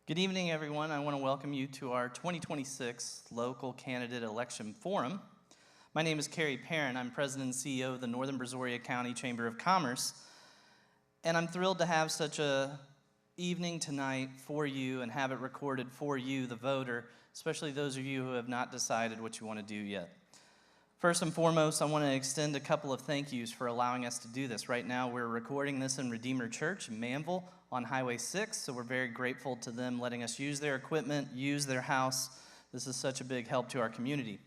Good evening, everyone. I want to welcome you to our 2026 Local Candidate Election Forum. My name is Carrie Perrin. I'm President and CEO of the Northern Brazoria County Chamber of Commerce, and I'm thrilled to have such a evening tonight for you and have it recorded for you, the voter, especially those of you who have not decided what you want to do yet. First and foremost, I want to extend a couple of thank yous for allowing us to do this. Right now, we're recording this in Redeemer Church in Manville on Highway 6, so we're very grateful to them letting us use their equipment, use their house. This is such a big help to our community.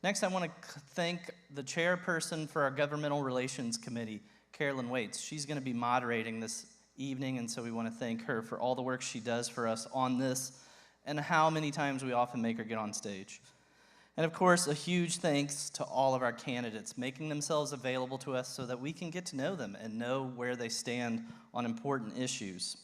Next, I want to thank the chairperson for our Governmental Relations Committee, Carolyn Waits. She's going to be moderating this evening, and so we want to thank her for all the work she does for us on this and how many times we often make her get on stage. And of course, a huge thanks to all of our candidates making themselves available to us so that we can get to know them and know where they stand on important issues.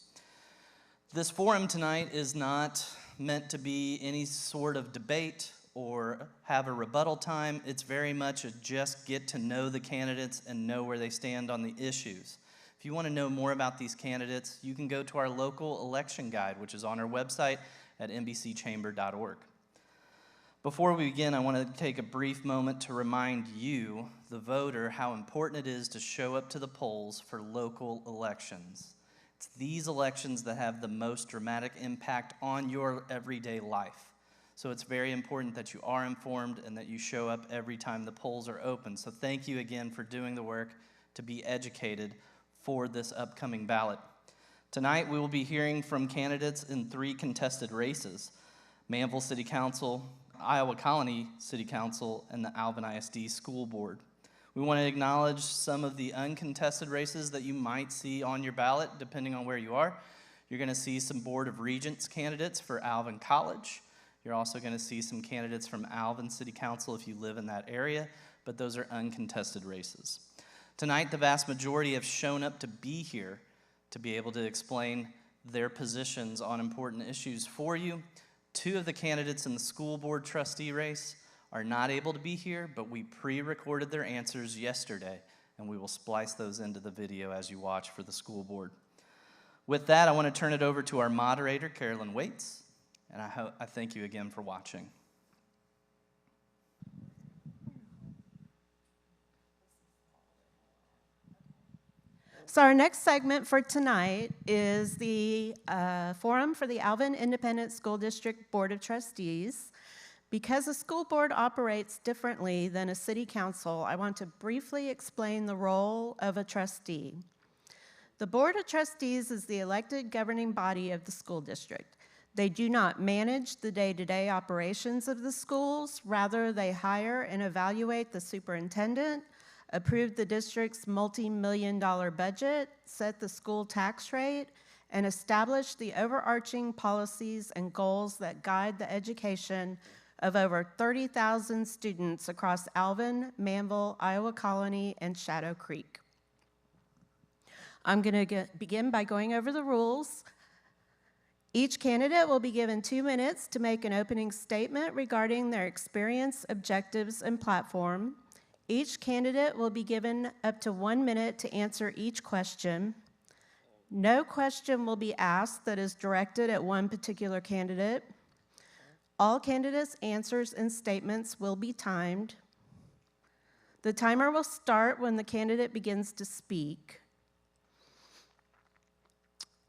This forum tonight is not meant to be any sort of debate or have a rebuttal time. It's very much a just get to know the candidates and know where they stand on the issues. If you want to know more about these candidates, you can go to our local election guide, which is on our website at nbcchamber.org. Before we begin, I want to take a brief moment to remind you, the voter, how important it is to show up to the polls for local elections. It's these elections that have the most dramatic impact on your everyday life. So it's very important that you are informed and that you show up every time the polls are open. So thank you again for doing the work to be educated for this upcoming ballot. Tonight, we will be hearing from candidates in 3 contested races: Manville City Council, Iowa Colony City Council, and the Alvin ISD School Board. We want to acknowledge some of the uncontested races that you might see on your ballot, depending on where you are. You're going to see some Board of Regents candidates for Alvin College. You're also going to see some candidates from Alvin City Council if you live in that area, but those are uncontested races. Tonight, the vast majority have shown up to be here to be able to explain their positions on important issues for you. 2 of the candidates in the school board trustee race are not able to be here, but we pre-recorded their answers yesterday, and we will splice those into the video as you watch for the school board. With that, I want to turn it over to our moderator, Carolyn Waits, and I thank you again for watching. So our next segment for tonight is the forum for the Alvin Independent School District Board of Trustees. Because a school board operates differently than a city council, I want to briefly explain the role of a trustee. The Board of Trustees is the elected governing body of the school district. They do not manage the day-to-day operations of the schools. Rather, they hire and evaluate the superintendent, approve the district's multi-million-dollar budget, set the school tax rate, and establish the overarching policies and goals that guide the education of over 30,000 students across Alvin, Manville, Iowa Colony, and Shadow Creek. I'm going to begin by going over the rules. Each candidate will be given 2 minutes to make an opening statement regarding their experience, objectives, and platform. Each candidate will be given up to 1 minute to answer each question. No question will be asked that is directed at one particular candidate. All candidates' answers and statements will be timed. The timer will start when the candidate begins to speak.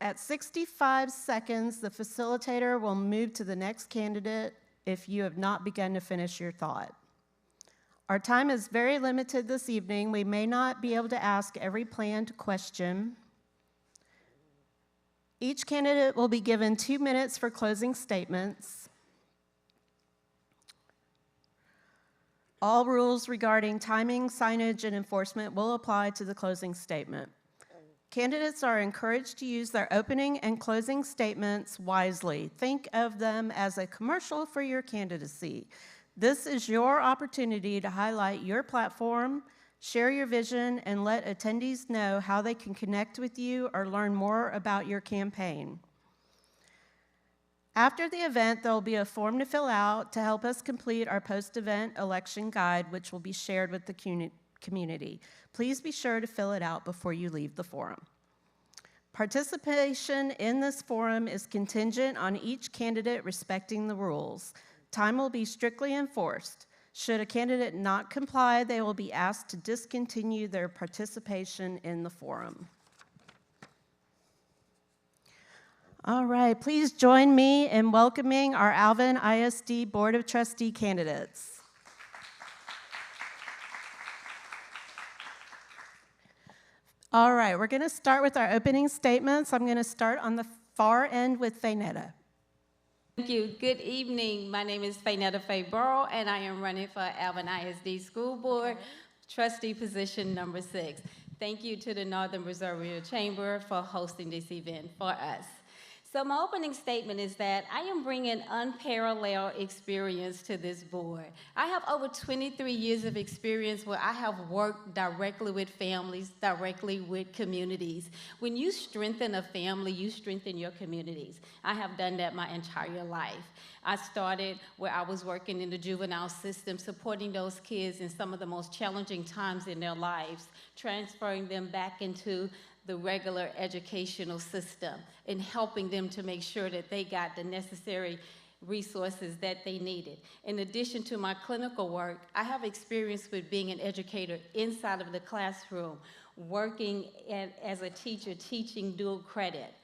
At 65 seconds, the facilitator will move to the next candidate if you have not begun to finish your thought. Our time is very limited this evening. We may not be able to ask every planned question. Each candidate will be given 2 minutes for closing statements. All rules regarding timing, signage, and enforcement will apply to the closing statement. Candidates are encouraged to use their opening and closing statements wisely. Think of them as a commercial for your candidacy. This is your opportunity to highlight your platform, share your vision, and let attendees know how they can connect with you or learn more about your campaign. After the event, there will be a form to fill out to help us complete our post-event election guide, which will be shared with the community. Please be sure to fill it out before you leave the forum. Participation in this forum is contingent on each candidate respecting the rules. Time will be strictly enforced. Should a candidate not comply, they will be asked to discontinue their participation in the forum. All right, please join me in welcoming our Alvin ISD Board of Trustee candidates. All right, we're going to start with our opening statements. I'm going to start on the far end with Faynetta. Thank you. Good evening. My name is Faynetta Faye Burrow, and I am running for Alvin ISD School Board, Trustee position number 6. Thank you to the Northern Brazoria Chamber for hosting this event for us. So my opening statement is that I am bringing unparalleled experience to this board. I have over 23 years of experience where I have worked directly with families, directly with communities. When you strengthen a family, you strengthen your communities. I have done that my entire life. I started where I was working in the juvenile system, supporting those kids in some of the most challenging times in their lives, transferring them back into the regular educational system and helping them to make sure that they got the necessary resources that they needed. In addition to my clinical work, I have experience with being an educator inside of the classroom, working as a teacher, teaching dual credit.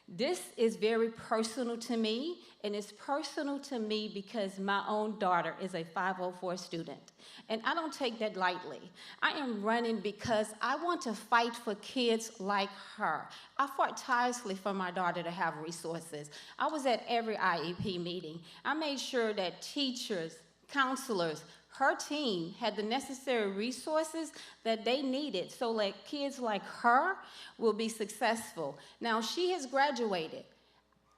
This is very personal to me, and it's personal to me because my own daughter is a 504 student, and I don't take that lightly. I am running because I want to fight for kids like her. I fought tirelessly for my daughter to have resources. I was at every IEP meeting. I made sure that teachers, counselors, her team had the necessary resources that they needed so that kids like her will be successful. Now, she has graduated.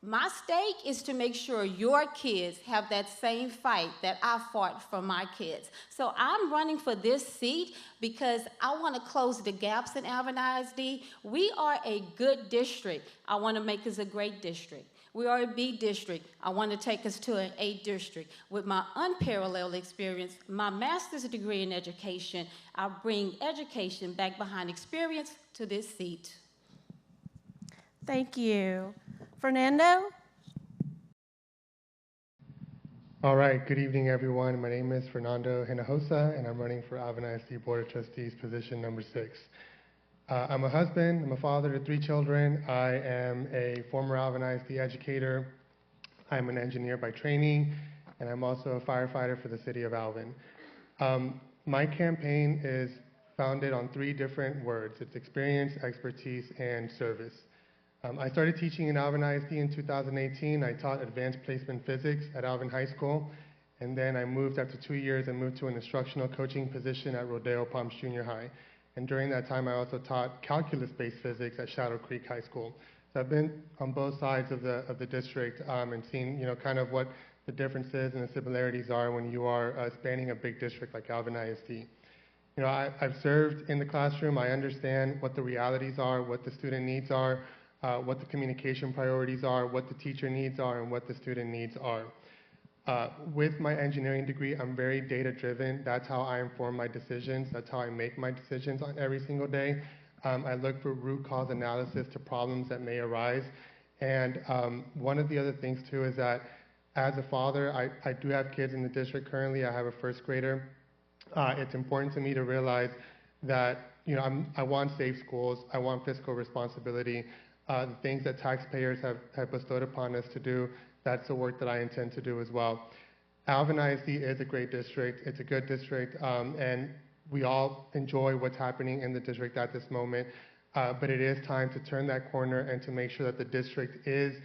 My stake is to make sure your kids have that same fight that I fought for my kids. So I'm running for this seat because I want to close the gaps in Alvin ISD. We are a good district. I want to make us a great district. We are a B district. I want to take us to an A district. With my unparalleled experience, my master's degree in education, I bring education back behind experience to this seat. Thank you. Fernando? All right, good evening, everyone. My name is Fernando Hinojosa, and I'm running for Alvin ISD Board of Trustees, position number 6. I'm a husband, I'm a father to 3 children. I am a former Alvin ISD educator. I'm an engineer by training, and I'm also a firefighter for the city of Alvin. My campaign is founded on 3 different words. It's experience, expertise, and service. I started teaching in Alvin ISD in 2018. I taught advanced placement physics at Alvin High School, and then I moved after 2 years and moved to an instructional coaching position at Rodeo Palms Junior High. And during that time, I also taught calculus-based physics at Shadow Creek High School. So I've been on both sides of the district and seen, kind of what the differences and the similarities are when you are spanning a big district like Alvin ISD. I've served in the classroom. I understand what the realities are, what the student needs are, what the communication priorities are, what the teacher needs are, and what the student needs are. With my engineering degree, I'm very data-driven. That's how I inform my decisions. That's how I make my decisions on every single day. I look for root cause analysis to problems that may arise. And one of the other things, too, is that as a father, I do have kids in the district currently. I have a first grader. It's important to me to realize that, I want safe schools. I want fiscal responsibility. The things that taxpayers have bestowed upon us to do, that's the work that I intend to do as well. Alvin ISD is a great district. It's a good district, and we all enjoy what's happening in the district at this moment, but it is time to turn that corner and to make sure that the district is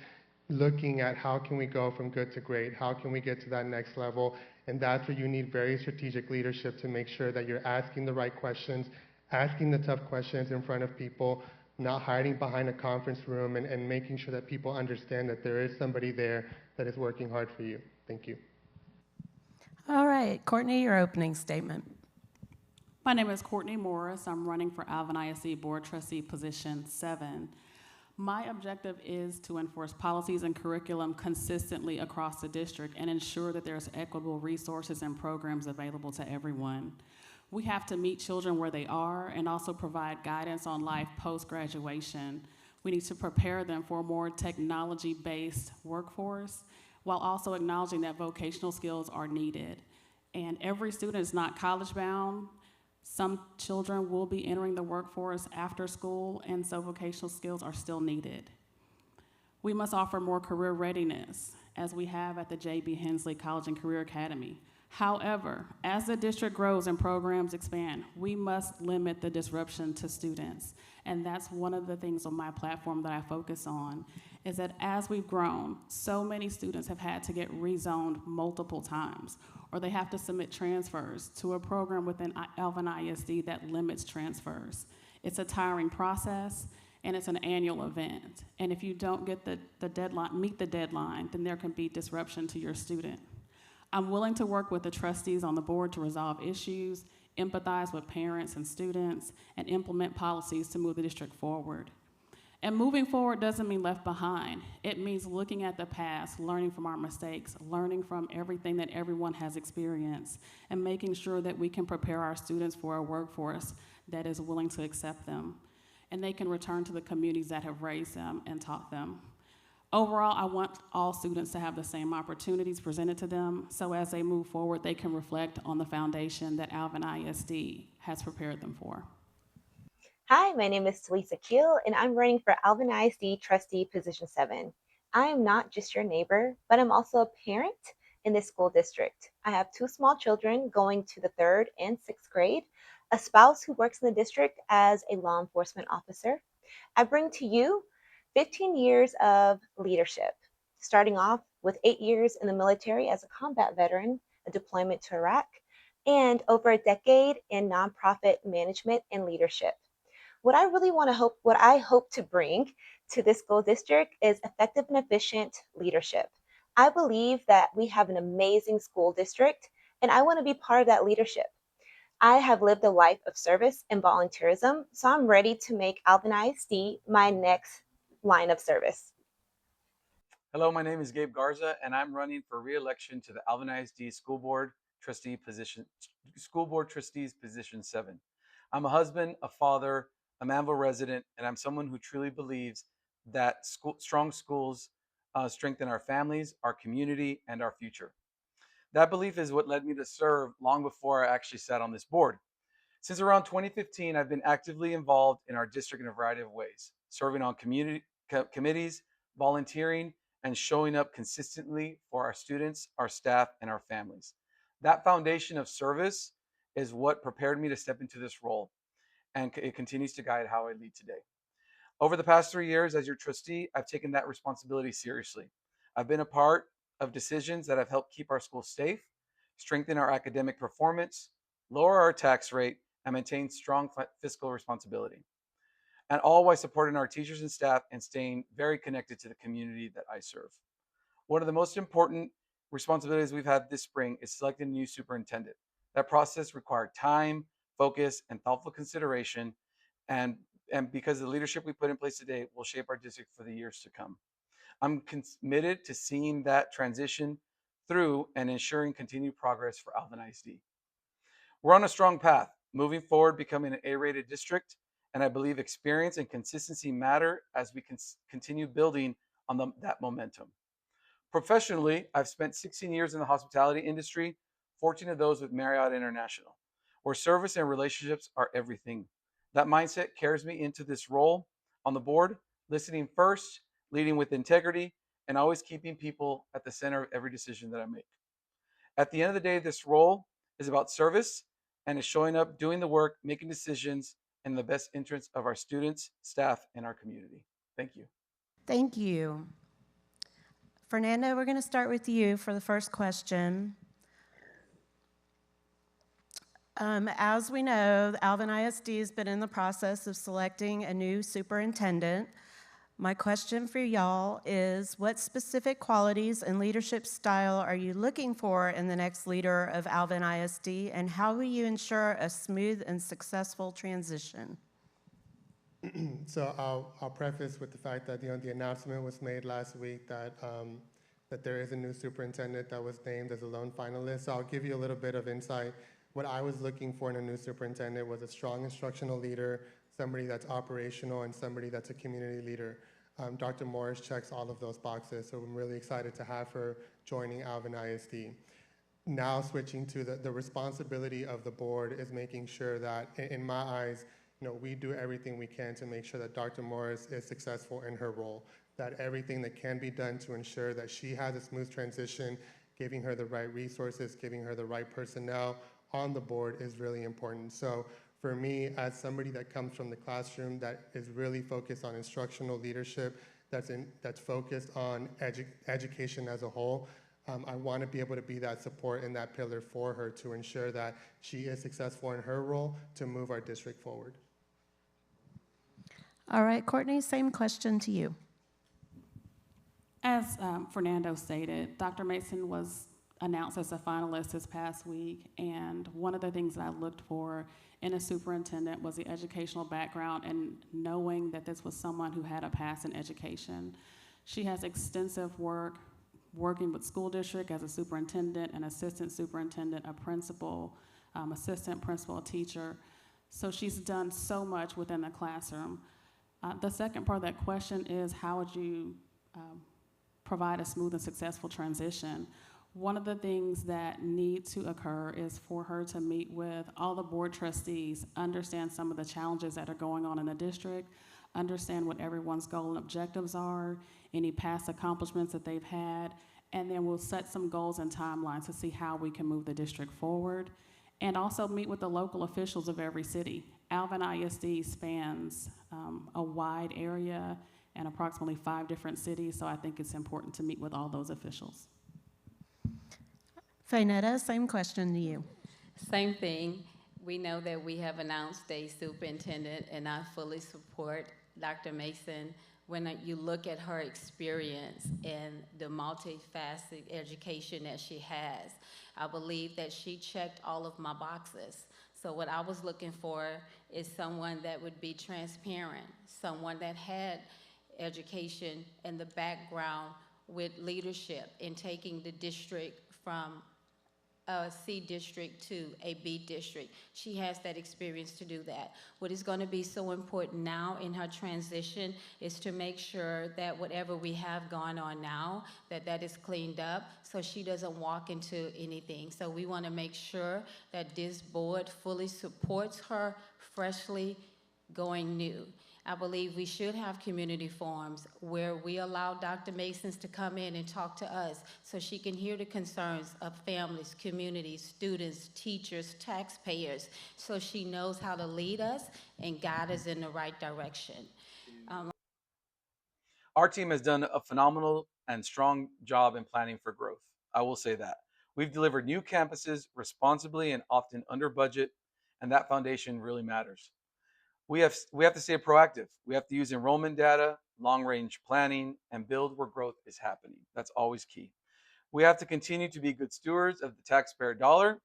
looking at how can we go from good to great, how can we get to that next level, and that's where you need very strategic leadership to make sure that you're asking the right questions, asking the tough questions in front of people, not hiding behind a conference room, and making sure that people understand that there is somebody there that is working hard for you. Thank you. All right, Courtney, your opening statement. My name is Courtney Morris. I'm running for Alvin ISD Board Trustee position 7. My objective is to enforce policies and curriculum consistently across the district and ensure that there's equitable resources and programs available to everyone. We have to meet children where they are and also provide guidance on life post-graduation. We need to prepare them for a more technology-based workforce while also acknowledging that vocational skills are needed. And every student is not college-bound. Some children will be entering the workforce after school, and so vocational skills are still needed. We must offer more career readiness, as we have at the J.B. Hensley College and Career Academy. However, as the district grows and programs expand, we must limit the disruption to students. And that's one of the things on my platform that I focus on, is that as we've grown, so many students have had to get rezoned multiple times, or they have to submit transfers to a program within Alvin ISD that limits transfers. It's a tiring process, and it's an annual event. And if you don't get the deadline, meet the deadline, then there can be disruption to your student. I'm willing to work with the trustees on the board to resolve issues, empathize with parents and students, and implement policies to move the district forward. And moving forward doesn't mean left behind. It means looking at the past, learning from our mistakes, learning from everything that everyone has experienced, and making sure that we can prepare our students for a workforce that is willing to accept them, and they can return to the communities that have raised them and taught them. Overall, I want all students to have the same opportunities presented to them, so as they move forward, they can reflect on the foundation that Alvin ISD has prepared them for. Hi, my name is Talisa Keel, and I'm running for Alvin ISD Trustee Position 7. I am not just your neighbor, but I'm also a parent in this school district. I have 2 small children going to the 3rd and 6th grade, a spouse who works in the district as a law enforcement officer. I bring to you 15 years of leadership, starting off with 8 years in the military as a combat veteran, a deployment to Iraq, and over a decade in nonprofit management and leadership. What I hope to bring to this school district is effective and efficient leadership. I believe that we have an amazing school district, and I want to be part of that leadership. I have lived a life of service and volunteerism, so I'm ready to make Alvin ISD my next line of service. Hello, my name is Gabe Garza, and I'm running for re-election to the Alvin ISD School Board Trustees Position 7. I'm a husband, a father, a Manville resident, and I'm someone who truly believes that strong schools strengthen our families, our community, and our future. That belief is what led me to serve long before I actually sat on this board. Since around 2015, I've been actively involved in our district in a variety of ways, serving on committees, volunteering, and showing up consistently for our students, our staff, and our families. That foundation of service is what prepared me to step into this role, and it continues to guide how I lead today. Over the past 3 years as your trustee, I've taken that responsibility seriously. I've been a part of decisions that have helped keep our schools safe, strengthen our academic performance, lower our tax rate, and maintain strong fiscal responsibility. And all while supporting our teachers and staff and staying very connected to the community that I serve. One of the most important responsibilities we've had this spring is selecting a new superintendent. That process required time, focus, and thoughtful consideration, and because the leadership we put in place today will shape our district for the years to come. I'm committed to seeing that transition through and ensuring continued progress for Alvin ISD. We're on a strong path, moving forward, becoming an A-rated district, and I believe experience and consistency matter as we continue building on that momentum. Professionally, I've spent 16 years in the hospitality industry, 14 of those with Marriott International, where service and relationships are everything. That mindset carries me into this role on the board, listening first, leading with integrity, and always keeping people at the center of every decision that I make. At the end of the day, this role is about service and is showing up, doing the work, making decisions in the best interest of our students, staff, and our community. Thank you. Thank you. Fernando, we're going to start with you for the first question. As we know, Alvin ISD has been in the process of selecting a new superintendent. My question for y'all is, what specific qualities and leadership style are you looking for in the next leader of Alvin ISD, and how will you ensure a smooth and successful transition? So I'll preface with the fact that the announcement was made last week that there is a new superintendent that was named as a lone finalist. So I'll give you a little bit of insight. What I was looking for in a new superintendent was a strong instructional leader somebody that's operational, and somebody that's a community leader. Dr. Morris checks all of those boxes, so I'm really excited to have her joining Alvin ISD. Now switching to the responsibility of the board is making sure that, in my eyes, we do everything we can to make sure that Dr. Morris is successful in her role, that everything that can be done to ensure that she has a smooth transition, giving her the right resources, giving her the right personnel on the board is really important. So for me, as somebody that comes from the classroom that is really focused on instructional leadership, that's focused on education as a whole, I want to be able to be that support and that pillar for her to ensure that she is successful in her role to move our district forward. All right, Courtney, same question to you. As Fernando stated, Dr. Mason was announced as a finalist this past week, and one of the things that I looked for in a superintendent was the educational background and knowing that this was someone who had a past in education. She has extensive work working with school district as a superintendent, an assistant superintendent, a principal, assistant principal, a teacher. So she's done so much within the classroom. The second part of that question is, how would you provide a smooth and successful transition? One of the things that need to occur is for her to meet with all the board trustees, understand some of the challenges that are going on in the district, understand what everyone's goal and objectives are, any past accomplishments that they've had, and then we'll set some goals and timelines to see how we can move the district forward, and also meet with the local officials of every city. Alvin ISD spans a wide area and approximately 5 different cities, so I think it's important to meet with all those officials. Fainetta, same question to you. Same thing. We know that we have announced a superintendent, and I fully support Dr. Mason. When you look at her experience and the multifaceted education that she has, I believe that she checked all of my boxes. So what I was looking for is someone that would be transparent, someone that had education and the background with leadership in taking the district from a C district to a B district. She has that experience to do that. What is going to be so important now in her transition is to make sure that whatever we have going on now, that is cleaned up so she doesn't walk into anything. So we want to make sure that this board fully supports her freshly going new. I believe we should have community forums where we allow Dr. Masons to come in and talk to us so she can hear the concerns of families, communities, students, teachers, taxpayers, so she knows how to lead us and guide us in the right direction. Our team has done a phenomenal and strong job in planning for growth. I will say that. We've delivered new campuses responsibly and often under budget, and that foundation really matters. We have to stay proactive. We have to use enrollment data, long-range planning, and build where growth is happening. That's always key. We have to continue to be good stewards of the taxpayer dollar,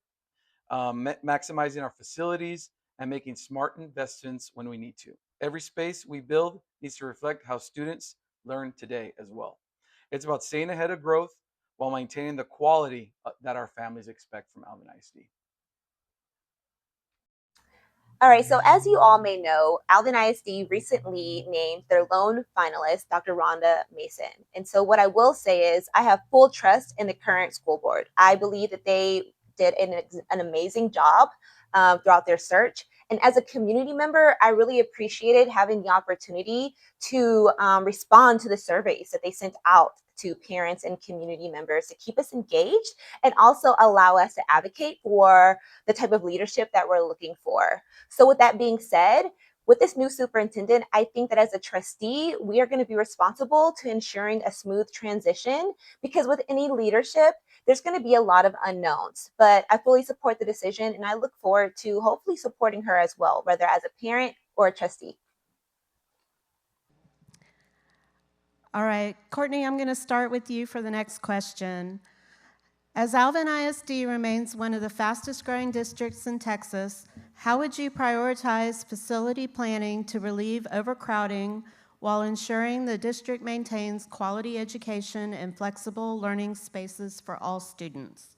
maximizing our facilities and making smart investments when we need to. Every space we build needs to reflect how students learn today as well. It's about staying ahead of growth while maintaining the quality that our families expect from Alvin ISD. All right, so as you all may know, Alvin ISD recently named their lone finalist, Dr. Rhonda Mason. And so what I will say is I have full trust in the current school board. I believe that they did an amazing job throughout their search. And as a community member, I really appreciated having the opportunity to respond to the surveys that they sent out to parents and community members to keep us engaged and also allow us to advocate for the type of leadership that we're looking for. So with that being said, with this new superintendent, I think that as a trustee, we are going to be responsible to ensuring a smooth transition, because with any leadership, there's going to be a lot of unknowns. But I fully support the decision, and I look forward to hopefully supporting her as well, whether as a parent or a trustee. All right, Courtney, I'm going to start with you for the next question. As Alvin ISD remains one of the fastest growing districts in Texas, how would you prioritize facility planning to relieve overcrowding while ensuring the district maintains quality education and flexible learning spaces for all students?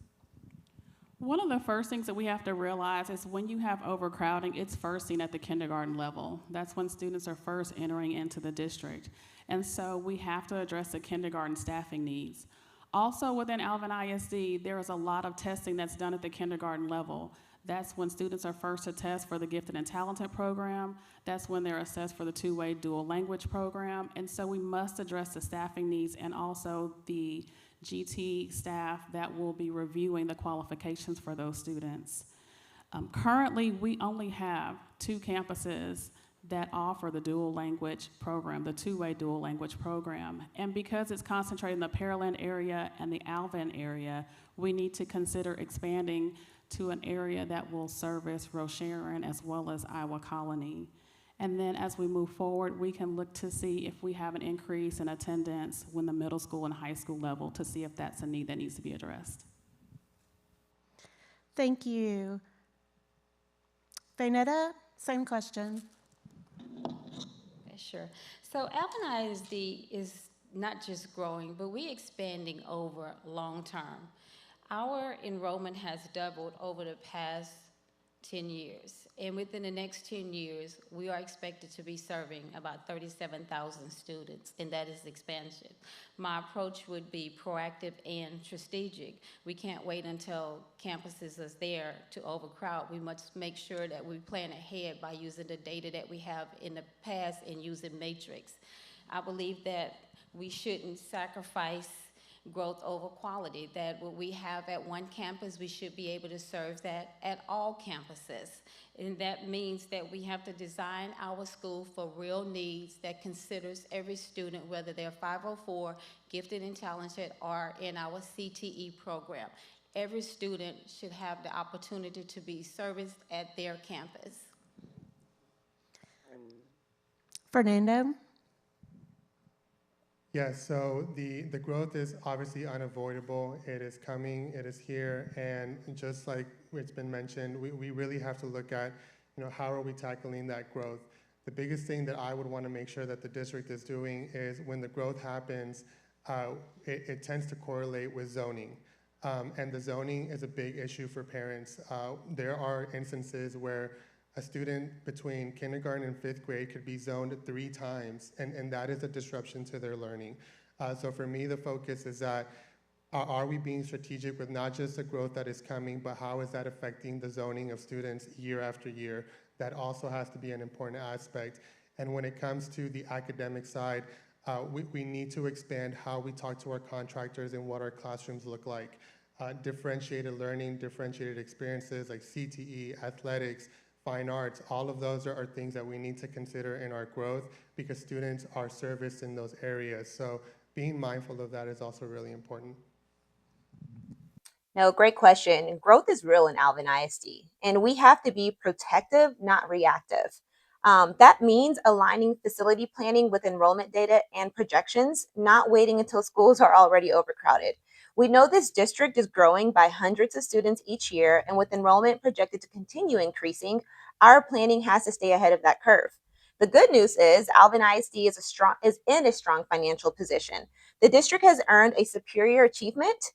One of the first things that we have to realize is when you have overcrowding, it's first seen at the kindergarten level. That's when students are first entering into the district. And so we have to address the kindergarten staffing needs. Also within Alvin ISD, there is a lot of testing that's done at the kindergarten level. That's when students are first to test for the Gifted and Talented program. That's when they're assessed for the two-way dual language program. And so we must address the staffing needs and also the GT staff that will be reviewing the qualifications for those students. Currently, we only have 2 campuses that offer the dual language program, the two-way dual language program. And because it's concentrated in the Pearland area and the Alvin area, we need to consider expanding to an area that will service Rocheron as well as Iowa Colony. And then as we move forward, we can look to see if we have an increase in attendance when the middle school and high school level to see if that's a need that needs to be addressed. Thank you. Fainetta, same question. Okay, sure. So Alvin ISD is not just growing, but we're expanding over long term. Our enrollment has doubled over the past 10 years. And within the next 10 years, we are expected to be serving about 37,000 students, and that is expansion. My approach would be proactive and strategic. We can't wait until campuses is there to overcrowd. We must make sure that we plan ahead by using the data that we have in the past and using matrix. I believe that we shouldn't sacrifice growth over quality, that what we have at one campus, we should be able to serve that at all campuses. And that means that we have to design our school for real needs that considers every student, whether they're 504, gifted and talented, or in our CTE program. Every student should have the opportunity to be serviced at their campus. Fernando? Yes, so the growth is obviously unavoidable. It is coming, it is here, and just like it's been mentioned, we really have to look at, how are we tackling that growth? The biggest thing that I would want to make sure that the district is doing is when the growth happens, it tends to correlate with zoning. And the zoning is a big issue for parents. There are instances where a student between kindergarten and 5th grade could be zoned 3 times, and that is a disruption to their learning. So for me, the focus is that are we being strategic with not just the growth that is coming, but how is that affecting the zoning of students year after year? That also has to be an important aspect. And when it comes to the academic side, we need to expand how we talk to our contractors and what our classrooms look like. Differentiated learning, differentiated experiences like CTE, athletics, fine arts, all of those are things that we need to consider in our growth because students are serviced in those areas. So being mindful of that is also really important. No, great question. Growth is real in Alvin ISD, and we have to be protective, not reactive. That means aligning facility planning with enrollment data and projections, not waiting until schools are already overcrowded. We know this district is growing by hundreds of students each year, and with enrollment projected to continue increasing, our planning has to stay ahead of that curve. The good news is Alvin ISD is in a strong financial position. The district has earned a superior achievement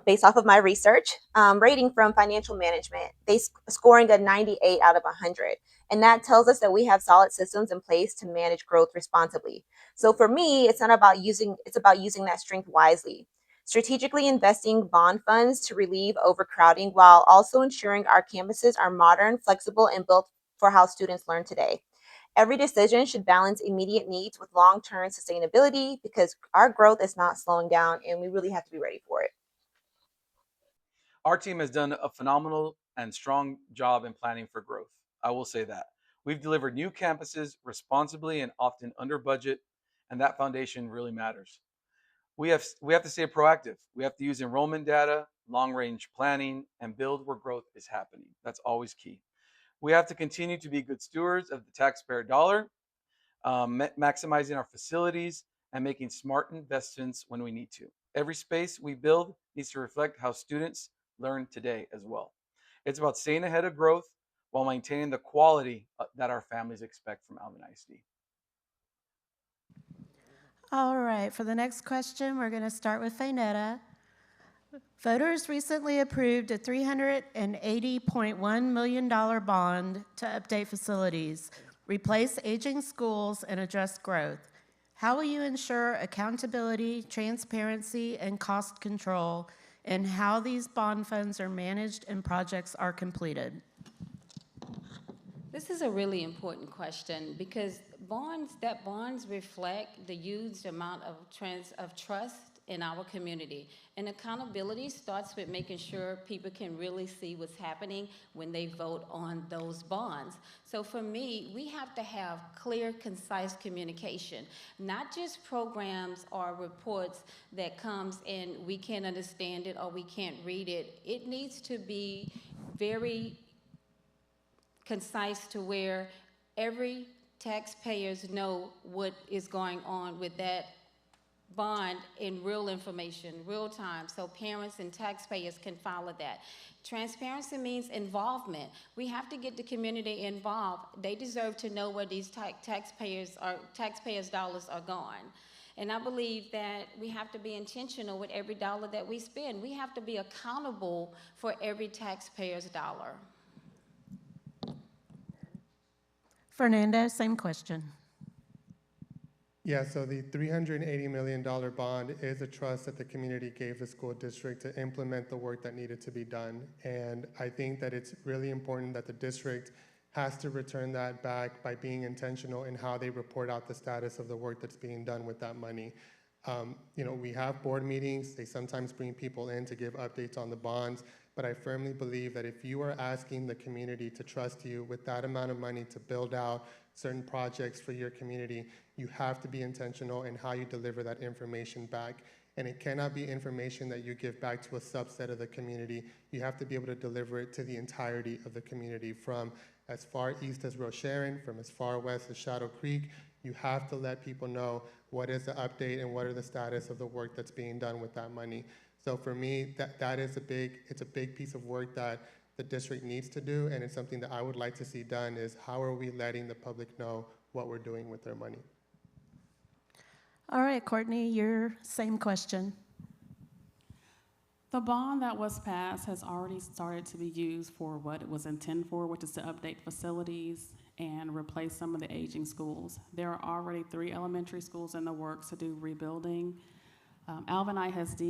based off of my research rating from financial management. They scoring a 98 out of 100. And that tells us that we have solid systems in place to manage growth responsibly. So for me, it's about using that strength wisely. Strategically investing bond funds to relieve overcrowding while also ensuring our campuses are modern, flexible, and built for how students learn today. Every decision should balance immediate needs with long-term sustainability because our growth is not slowing down and we really have to be ready for it. Our team has done a phenomenal and strong job in planning for growth. I will say that. We've delivered new campuses responsibly and often under budget, and that foundation really matters. We have to stay proactive. We have to use enrollment data, long-range planning, and build where growth is happening. That's always key. We have to continue to be good stewards of the taxpayer dollar, maximizing our facilities and making smart investments when we need to. Every space we build needs to reflect how students learn today as well. It's about staying ahead of growth while maintaining the quality that our families expect from Alvin ISD. All right, for the next question, we're going to start with Fainetta. Voters recently approved a $380.1 million bond to update facilities, replace aging schools, and address growth. How will you ensure accountability, transparency, and cost control in how these bond funds are managed and projects are completed? This is a really important question because bonds reflect the huge amount of trust in our community. And accountability starts with making sure people can really see what's happening when they vote on those bonds. So for me, we have to have clear, concise communication, not just programs or reports that comes in, we can't understand it or we can't read it. It needs to be very concise to where every taxpayers know what is going on with that bond in real information, real time, so parents and taxpayers can follow that. Transparency means involvement. We have to get the community involved. They deserve to know where these taxpayers' dollars are going. And I believe that we have to be intentional with every dollar that we spend. We have to be accountable for every taxpayer's dollar. Fernando, same question. Yeah, so the $380 million bond is a trust that the community gave the school district to implement the work that needed to be done. And I think that it's really important that the district has to return that back by being intentional in how they report out the status of the work that's being done with that money. We have board meetings. They sometimes bring people in to give updates on the bonds, but I firmly believe that if you are asking the community to trust you with that amount of money to build out certain projects for your community, you have to be intentional in how you deliver that information back. And it cannot be information that you give back to a subset of the community. You have to be able to deliver it to the entirety of the community, from as far east as Rocheron, from as far west as Shadow Creek. You have to let people know what is the update and what are the status of the work that's being done with that money. So for me, that is a big piece of work that the district needs to do, and it's something that I would like to see done, is how are we letting the public know what we're doing with their money. All right, Courtney, your same question. The bond that was passed has already started to be used for what it was intended for, which is to update facilities and replace some of the aging schools. There are already 3 elementary schools in the works to do rebuilding. Alvin ISD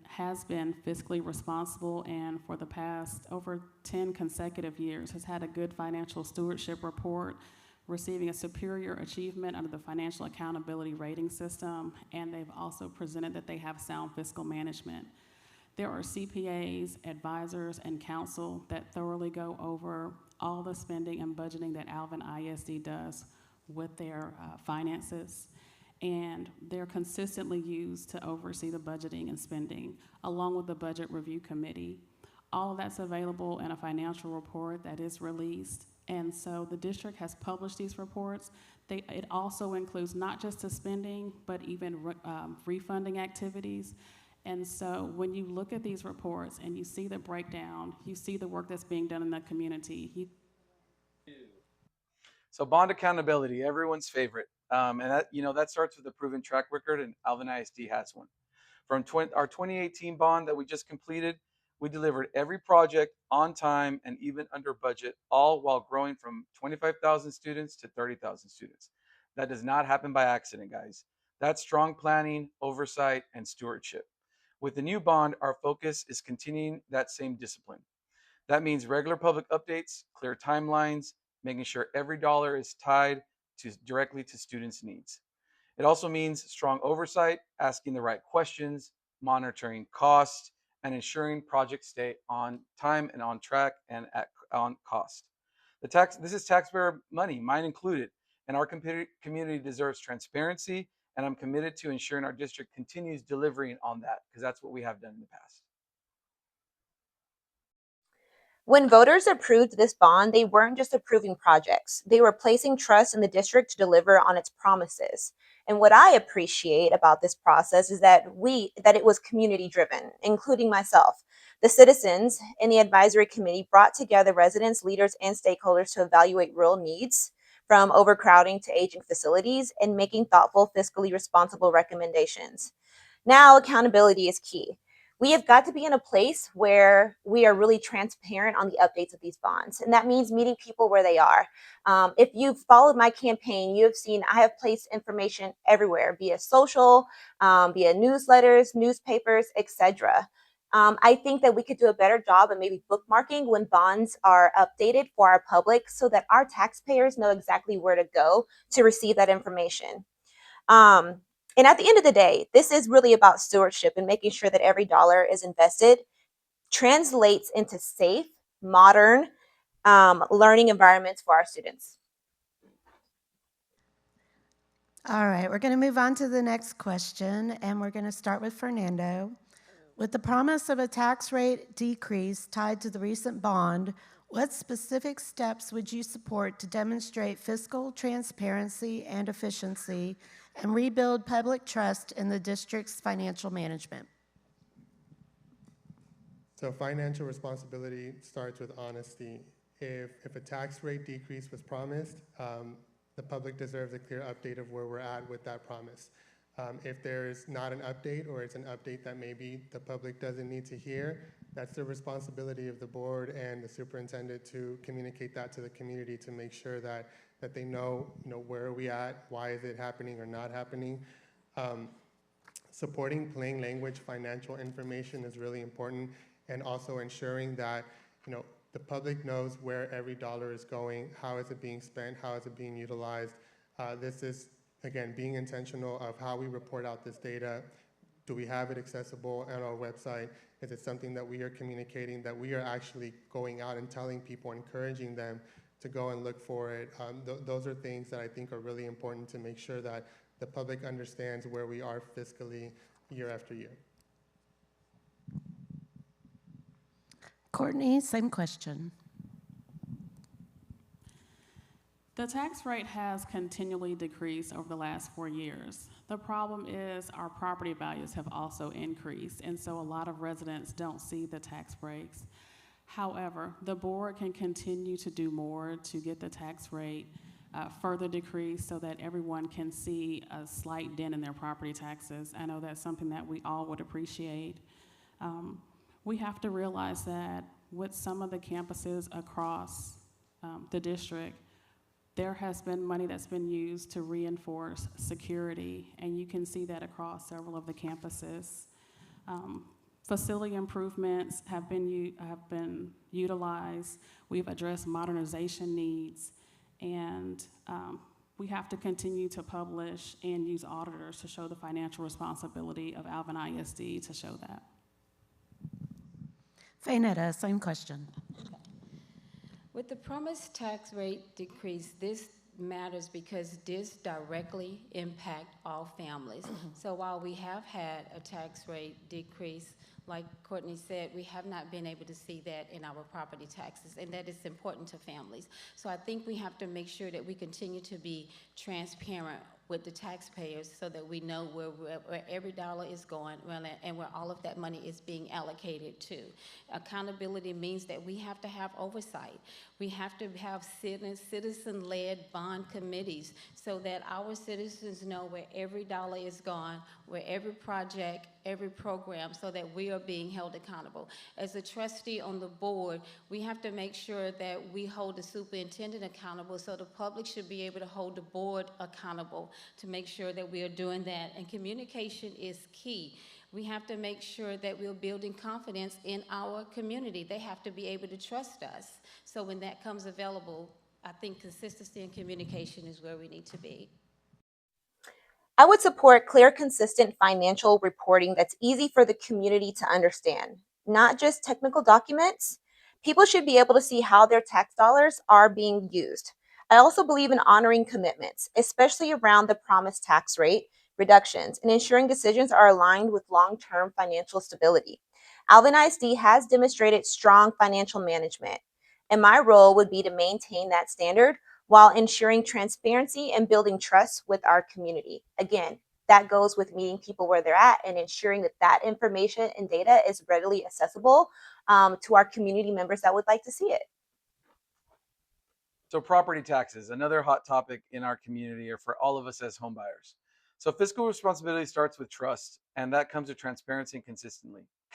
has been fiscally responsible, and for the past over 10 consecutive years has had a good financial stewardship report, receiving a superior achievement under the Financial Accountability Rating System, and they've also presented that they have sound fiscal management. There are CPAs, advisors, and counsel that thoroughly go over all the spending and budgeting that Alvin ISD does with their finances. And they're consistently used to oversee the budgeting and spending, along with the Budget Review Committee. All of that's available in a financial report that is released. And so the district has published these reports. It also includes not just the spending, but even refunding activities. And so when you look at these reports and you see the breakdown, you see the work that's being done in the community. So bond accountability, everyone's favorite. And that starts with a proven track record, and Alvin ISD has one. From our 2018 bond that we just completed, we delivered every project on time and even under budget, all while growing from 25,000 students to 30,000 students. That does not happen by accident, guys. That's strong planning, oversight, and stewardship. With the new bond, our focus is continuing that same discipline. That means regular public updates, clear timelines, making sure every dollar is tied directly to students' needs. It also means strong oversight, asking the right questions, monitoring costs, and ensuring projects stay on time and on track and on cost. This is taxpayer money, mine included, and our community deserves transparency, and I'm committed to ensuring our district continues delivering on that, because that's what we have done in the past. When voters approved this bond, they weren't just approving projects. They were placing trust in the district to deliver on its promises. And what I appreciate about this process is that it was community driven, including myself. The citizens in the advisory committee brought together residents, leaders, and stakeholders to evaluate real needs, from overcrowding to aging facilities, and making thoughtful, fiscally responsible recommendations. Now, accountability is key. We have got to be in a place where we are really transparent on the updates of these bonds. And that means meeting people where they are. If you've followed my campaign, you have seen I have placed information everywhere via social, via newsletters, newspapers, etc. I think that we could do a better job of maybe bookmarking when bonds are updated for our public so that our taxpayers know exactly where to go to receive that information. Um, and at the end of the day, this is really about stewardship and making sure that every dollar is invested translates into safe, modern learning environments for our students. All right, we're going to move on to the next question, and we're going to start with Fernando. With the promise of a tax rate decrease tied to the recent bond, what specific steps would you support to demonstrate fiscal transparency and efficiency and rebuild public trust in the district's financial management? So financial responsibility starts with honesty. If a tax rate decrease was promised, the public deserves a clear update of where we're at with that promise. If there's not an update, or it's an update that maybe the public doesn't need to hear, that's the responsibility of the board and the superintendent to communicate that to the community to make sure that they know, where are we at, why is it happening or not happening. Supporting plain language financial information is really important, and also ensuring that the public knows where every dollar is going, how is it being spent, how is it being utilized. This is, again, being intentional of how we report out this data. Do we have it accessible on our website? Is it something that we are communicating, that we are actually going out and telling people, encouraging them to go and look for it? Those are things that I think are really important to make sure that the public understands where we are fiscally year after year. Courtney, same question. The tax rate has continually decreased over the last 4 years. The problem is our property values have also increased, and so a lot of residents don't see the tax breaks. However, the board can continue to do more to get the tax rate further decreased so that everyone can see a slight dent in their property taxes. I know that's something that we all would appreciate. We have to realize that with some of the campuses across the district, there has been money that's been used to reinforce security, and you can see that across several of the campuses. Facility improvements have been utilized. We've addressed modernization needs, and we have to continue to publish and use auditors to show the financial responsibility of Alvin ISD to show that. Fainetta, same question. With the promised tax rate decrease, this matters because this directly impacts all families. So while we have had a tax rate decrease, like Courtney said, we have not been able to see that in our property taxes, and that is important to families. So I think we have to make sure that we continue to be transparent with the taxpayers so that we know where every dollar is going and where all of that money is being allocated to. Accountability means that we have to have oversight. We have to have citizen-led bond committees so that our citizens know where every dollar is gone, where every project, every program, so that we are being held accountable. As a trustee on the board, we have to make sure that we hold the superintendent accountable, so the public should be able to hold the board accountable to make sure that we are doing that. And communication is key. We have to make sure that we're building confidence in our community. They have to be able to trust us. So when that comes available, I think consistency and communication is where we need to be. I would support clear, consistent financial reporting that's easy for the community to understand, not just technical documents. People should be able to see how their tax dollars are being used. I also believe in honoring commitments, especially around the promised tax rate reductions, and ensuring decisions are aligned with long-term financial stability. Alvin ISD has demonstrated strong financial management, and my role would be to maintain that standard while ensuring transparency and building trust with our community. Again, that goes with meeting people where they're at and ensuring that that information and data is readily accessible to our community members that would like to see it. So property taxes, another hot topic in our community or for all of us as homebuyers. So fiscal responsibility starts with trust, and that comes with transparency and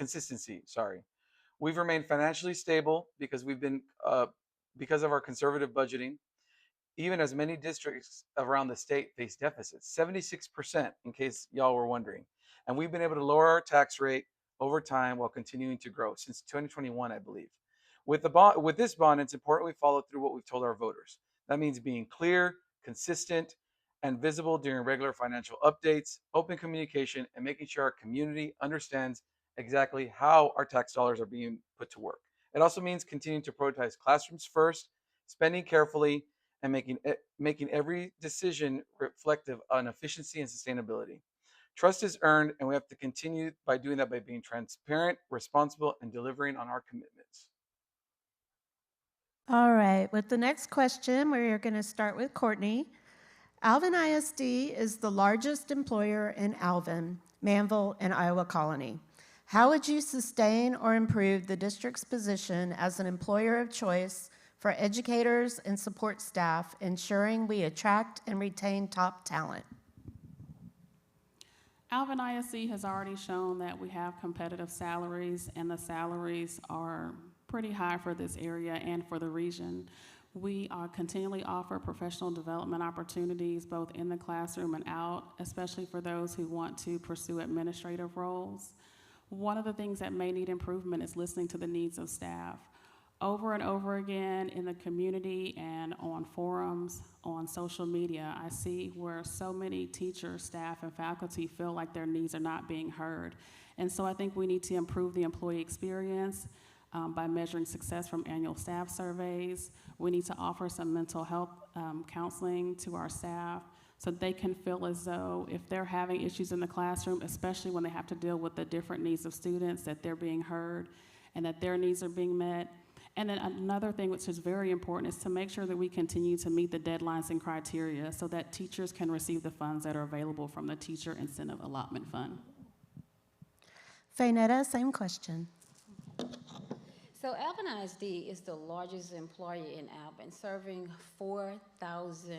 consistency. Sorry, we've remained financially stable because of our conservative budgeting, even as many districts around the state face deficits, 76%, in case y'all were wondering. And we've been able to lower our tax rate over time while continuing to grow since 2021, I believe. With this bond, it's important we follow through what we've told our voters. That means being clear, consistent, and visible during regular financial updates, open communication, and making sure our community understands exactly how our tax dollars are being put to work. It also means continuing to prioritize classrooms first, spending carefully, and making every decision reflective on efficiency and sustainability. Trust is earned, and we have to continue by doing that by being transparent, responsible, and delivering on our commitments. All right, with the next question, we're going to start with Courtney. Alvin ISD is the largest employer in Alvin, Manville, and Iowa Colony. How would you sustain or improve the district's position as an employer of choice for educators and support staff, ensuring we attract and retain top talent? Alvin ISD has already shown that we have competitive salaries, and the salaries are pretty high for this area and for the region. We continually offer professional development opportunities both in the classroom and out, especially for those who want to pursue administrative roles. One of the things that may need improvement is listening to the needs of staff. Over and over again in the community and on forums, on social media, I see where so many teachers, staff, and faculty feel like their needs are not being heard. And so I think we need to improve the employee experience by measuring success from annual staff surveys. We need to offer some mental health counseling to our staff so they can feel as though if they're having issues in the classroom, especially when they have to deal with the different needs of students, that they're being heard and that their needs are being met. And then another thing which is very important is to make sure that we continue to meet the deadlines and criteria so that teachers can receive the funds that are available from the Teacher Incentive Allotment Fund. Faynetta, same question. So Alvin ISD is the largest employer in Alvin, serving 4,000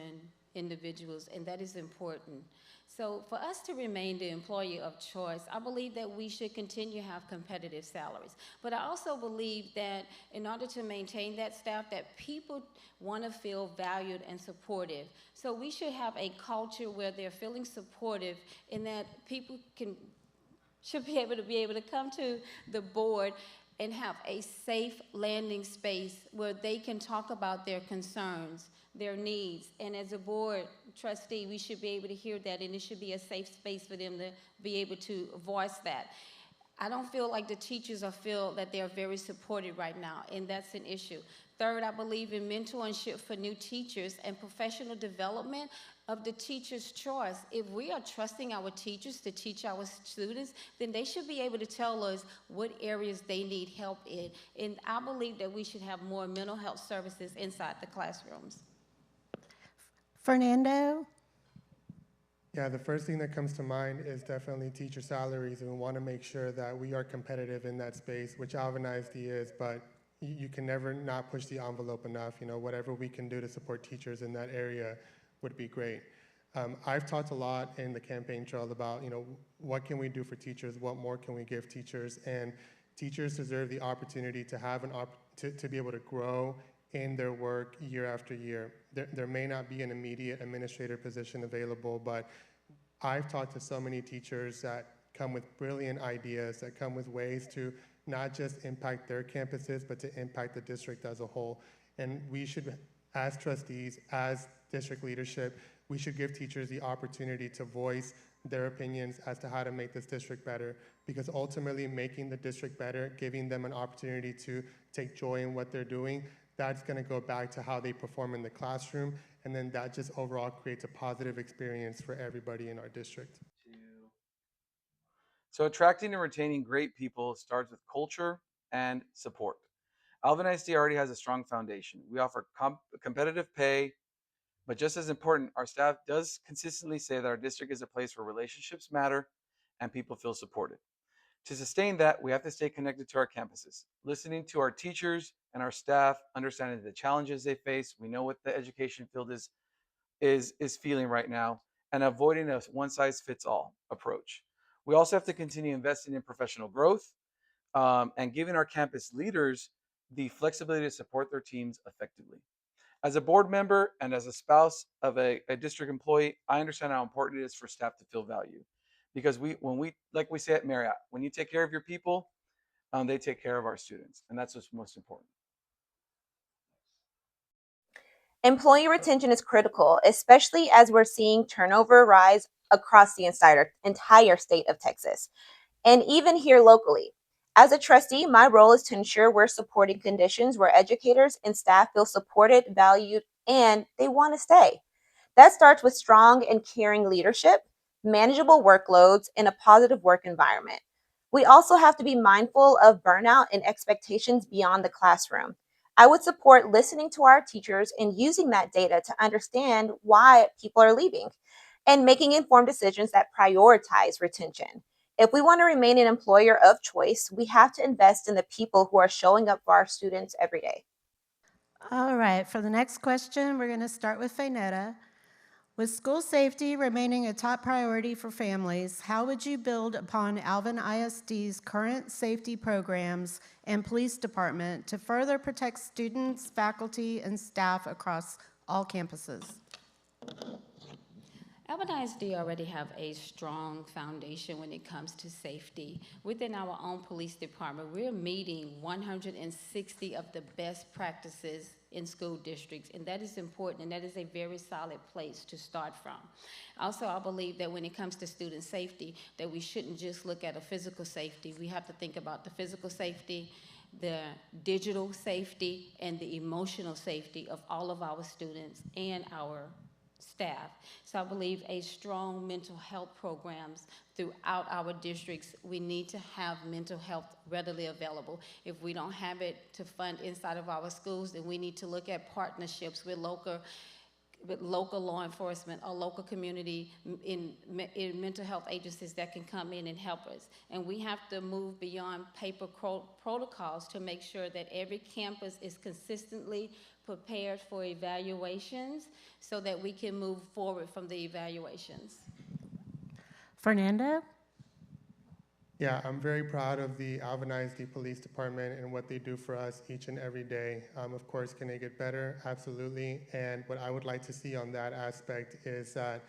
individuals, and that is important. So for us to remain the employer of choice, I believe that we should continue to have competitive salaries. But I also believe that in order to maintain that staff, that people want to feel valued and supportive. So we should have a culture where they're feeling supportive and that people should be able to come to the board and have a safe landing space where they can talk about their concerns, their needs. And as a board trustee, we should be able to hear that, and it should be a safe space for them to be able to voice that. I don't feel like the teachers feel that they're very supported right now, and that's an issue. Third, I believe in mentorship for new teachers and professional development of the teacher's choice. If we are trusting our teachers to teach our students, then they should be able to tell us what areas they need help in. And I believe that we should have more mental health services inside the classrooms. Fernando? Yeah, the first thing that comes to mind is definitely teacher salaries, and we want to make sure that we are competitive in that space, which Alvin ISD is, but you can never not push the envelope enough. You know, whatever we can do to support teachers in that area would be great. I've talked a lot in the campaign trail about, you know, what can we do for teachers, what more can we give teachers, and teachers deserve the opportunity to have to be able to grow in their work year after year. There may not be an immediate administrator position available, but I've talked to so many teachers that come with brilliant ideas, that come with ways to not just impact their campuses, but to impact the district as a whole. And we should, as trustees, as district leadership, we should give teachers the opportunity to voice their opinions as to how to make this district better, because ultimately making the district better, giving them an opportunity to take joy in what they're doing, that's going to go back to how they perform in the classroom, and then that just overall creates a positive experience for everybody in our district. So attracting and retaining great people starts with culture and support. Alvin ISD already has a strong foundation. We offer competitive pay, but just as important, our staff does consistently say that our district is a place where relationships matter and people feel supported. To sustain that, we have to stay connected to our campuses, listening to our teachers and our staff, understanding the challenges they face. We know what the education field is feeling right now, and avoiding a one-size-fits-all approach. We also have to continue investing in professional growth, and giving our campus leaders the flexibility to support their teams effectively. As a board member and as a spouse of a district employee, I understand how important it is for staff to feel value. Because like we say at Marriott, when you take care of your people, they take care of our students. And that's what's most important. Employee retention is critical, especially as we're seeing turnover rise across the entire state of Texas, and even here locally. As a trustee, my role is to ensure we're supporting conditions where educators and staff feel supported, valued, and they want to stay. That starts with strong and caring leadership, manageable workloads, and a positive work environment. We also have to be mindful of burnout and expectations beyond the classroom. I would support listening to our teachers and using that data to understand why people are leaving and making informed decisions that prioritize retention. If we want to remain an employer of choice, we have to invest in the people who are showing up for our students every day. All right, for the next question, we're going to start with Fainetta. With school safety remaining a top priority for families, how would you build upon Alvin ISD's current safety programs and police department to further protect students, faculty, and staff across all campuses? Alvin ISD already have a strong foundation when it comes to safety. Within our own police department, we're meeting 160 of the best practices in school districts, and that is important, and that is a very solid place to start from. Also, I believe that when it comes to student safety, that we shouldn't just look at a physical safety. We have to think about the physical safety, the digital safety, and the emotional safety of all of our students and our staff. So I believe a strong mental health programs throughout our districts. We need to have mental health readily available. If we don't have it to fund inside of our schools, then we need to look at partnerships with local law enforcement or local community in mental health agencies that can come in and help us. And we have to move beyond paper protocols to make sure that every campus is consistently prepared for evaluations so that we can move forward from the evaluations. Fernando? Yeah, I'm very proud of the Alvin ISD Police Department and what they do for us each and every day. Of course, can they get better? Absolutely. And what I would like to see on that aspect is that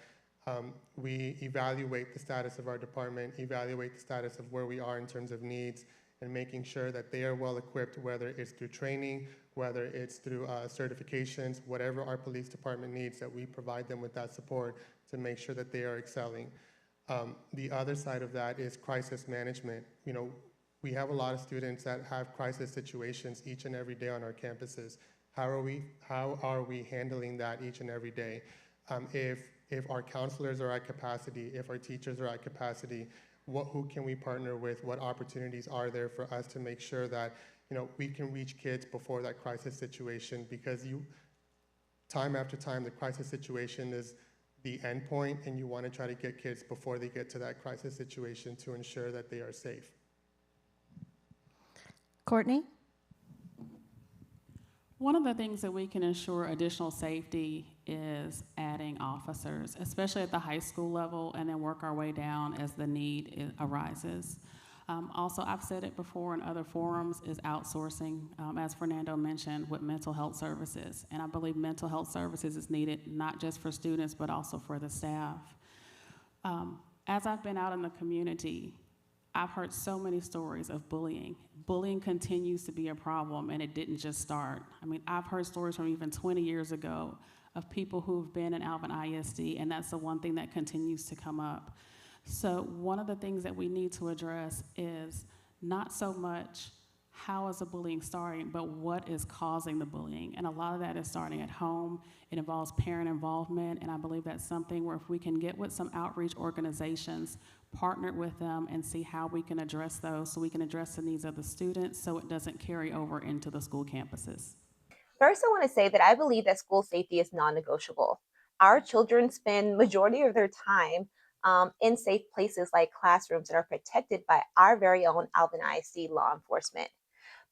we evaluate the status of our department, evaluate the status of where we are in terms of needs, and making sure that they are well equipped, whether it's through training, whether it's through certifications, whatever our police department needs, that we provide them with that support to make sure that they are excelling. The other side of that is crisis management. You know, we have a lot of students that have crisis situations each and every day on our campuses. How are we handling that each and every day? If our counselors are at capacity, if our teachers are at capacity, who can we partner with? What opportunities are there for us to make sure that, you know, we can reach kids before that crisis situation? Because time after time, the crisis situation is the end point, and you want to try to get kids before they get to that crisis situation to ensure that they are safe. Courtney? One of the things that we can ensure additional safety is adding officers, especially at the high school level, and then work our way down as the need arises. Also, I've said it before in other forums, is outsourcing, as Fernando mentioned, with mental health services. And I believe mental health services is needed not just for students, but also for the staff. As I've been out in the community, I've heard so many stories of bullying. Bullying continues to be a problem, and it didn't just start. I mean, I've heard stories from even 20 years ago of people who've been in Alvin ISD, and that's the one thing that continues to come up. So one of the things that we need to address is not so much how is the bullying starting, but what is causing the bullying. And a lot of that is starting at home. It involves parent involvement, and I believe that's something where if we can get with some outreach organizations, partner with them, and see how we can address those so we can address the needs of the students so it doesn't carry over into the school campuses. First, I want to say that I believe that school safety is non-negotiable. Our children spend majority of their time in safe places like classrooms that are protected by our very own Alvin ISD law enforcement.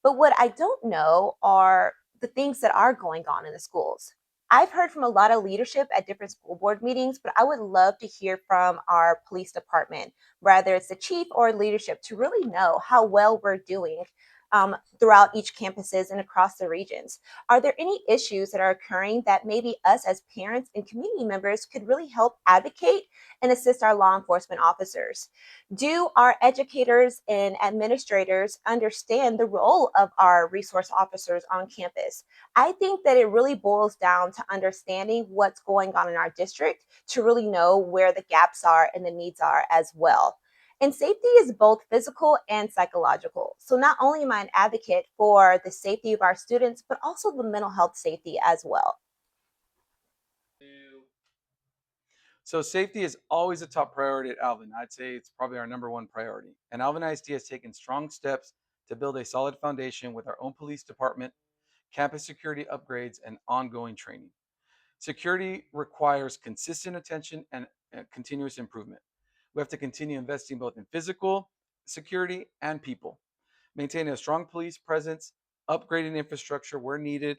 But what I don't know are the things that are going on in the schools. I've heard from a lot of leadership at different school board meetings, but I would love to hear from our police department, whether it's the chief or leadership, to really know how well we're doing throughout each campuses and across the regions. Are there any issues that are occurring that maybe us as parents and community members could really help advocate and assist our law enforcement officers? Do our educators and administrators understand the role of our resource officers on campus? I think that it really boils down to understanding what's going on in our district to really know where the gaps are and the needs are as well. And safety is both physical and psychological. So not only am I an advocate for the safety of our students, but also the mental health safety as well. So safety is always a top priority at Alvin. I'd say it's probably our #1 priority. And Alvin ISD has taken strong steps to build a solid foundation with our own police department, campus security upgrades, and ongoing training. Security requires consistent attention and continuous improvement. We have to continue investing both in physical security and people, maintaining a strong police presence, upgrading infrastructure where needed,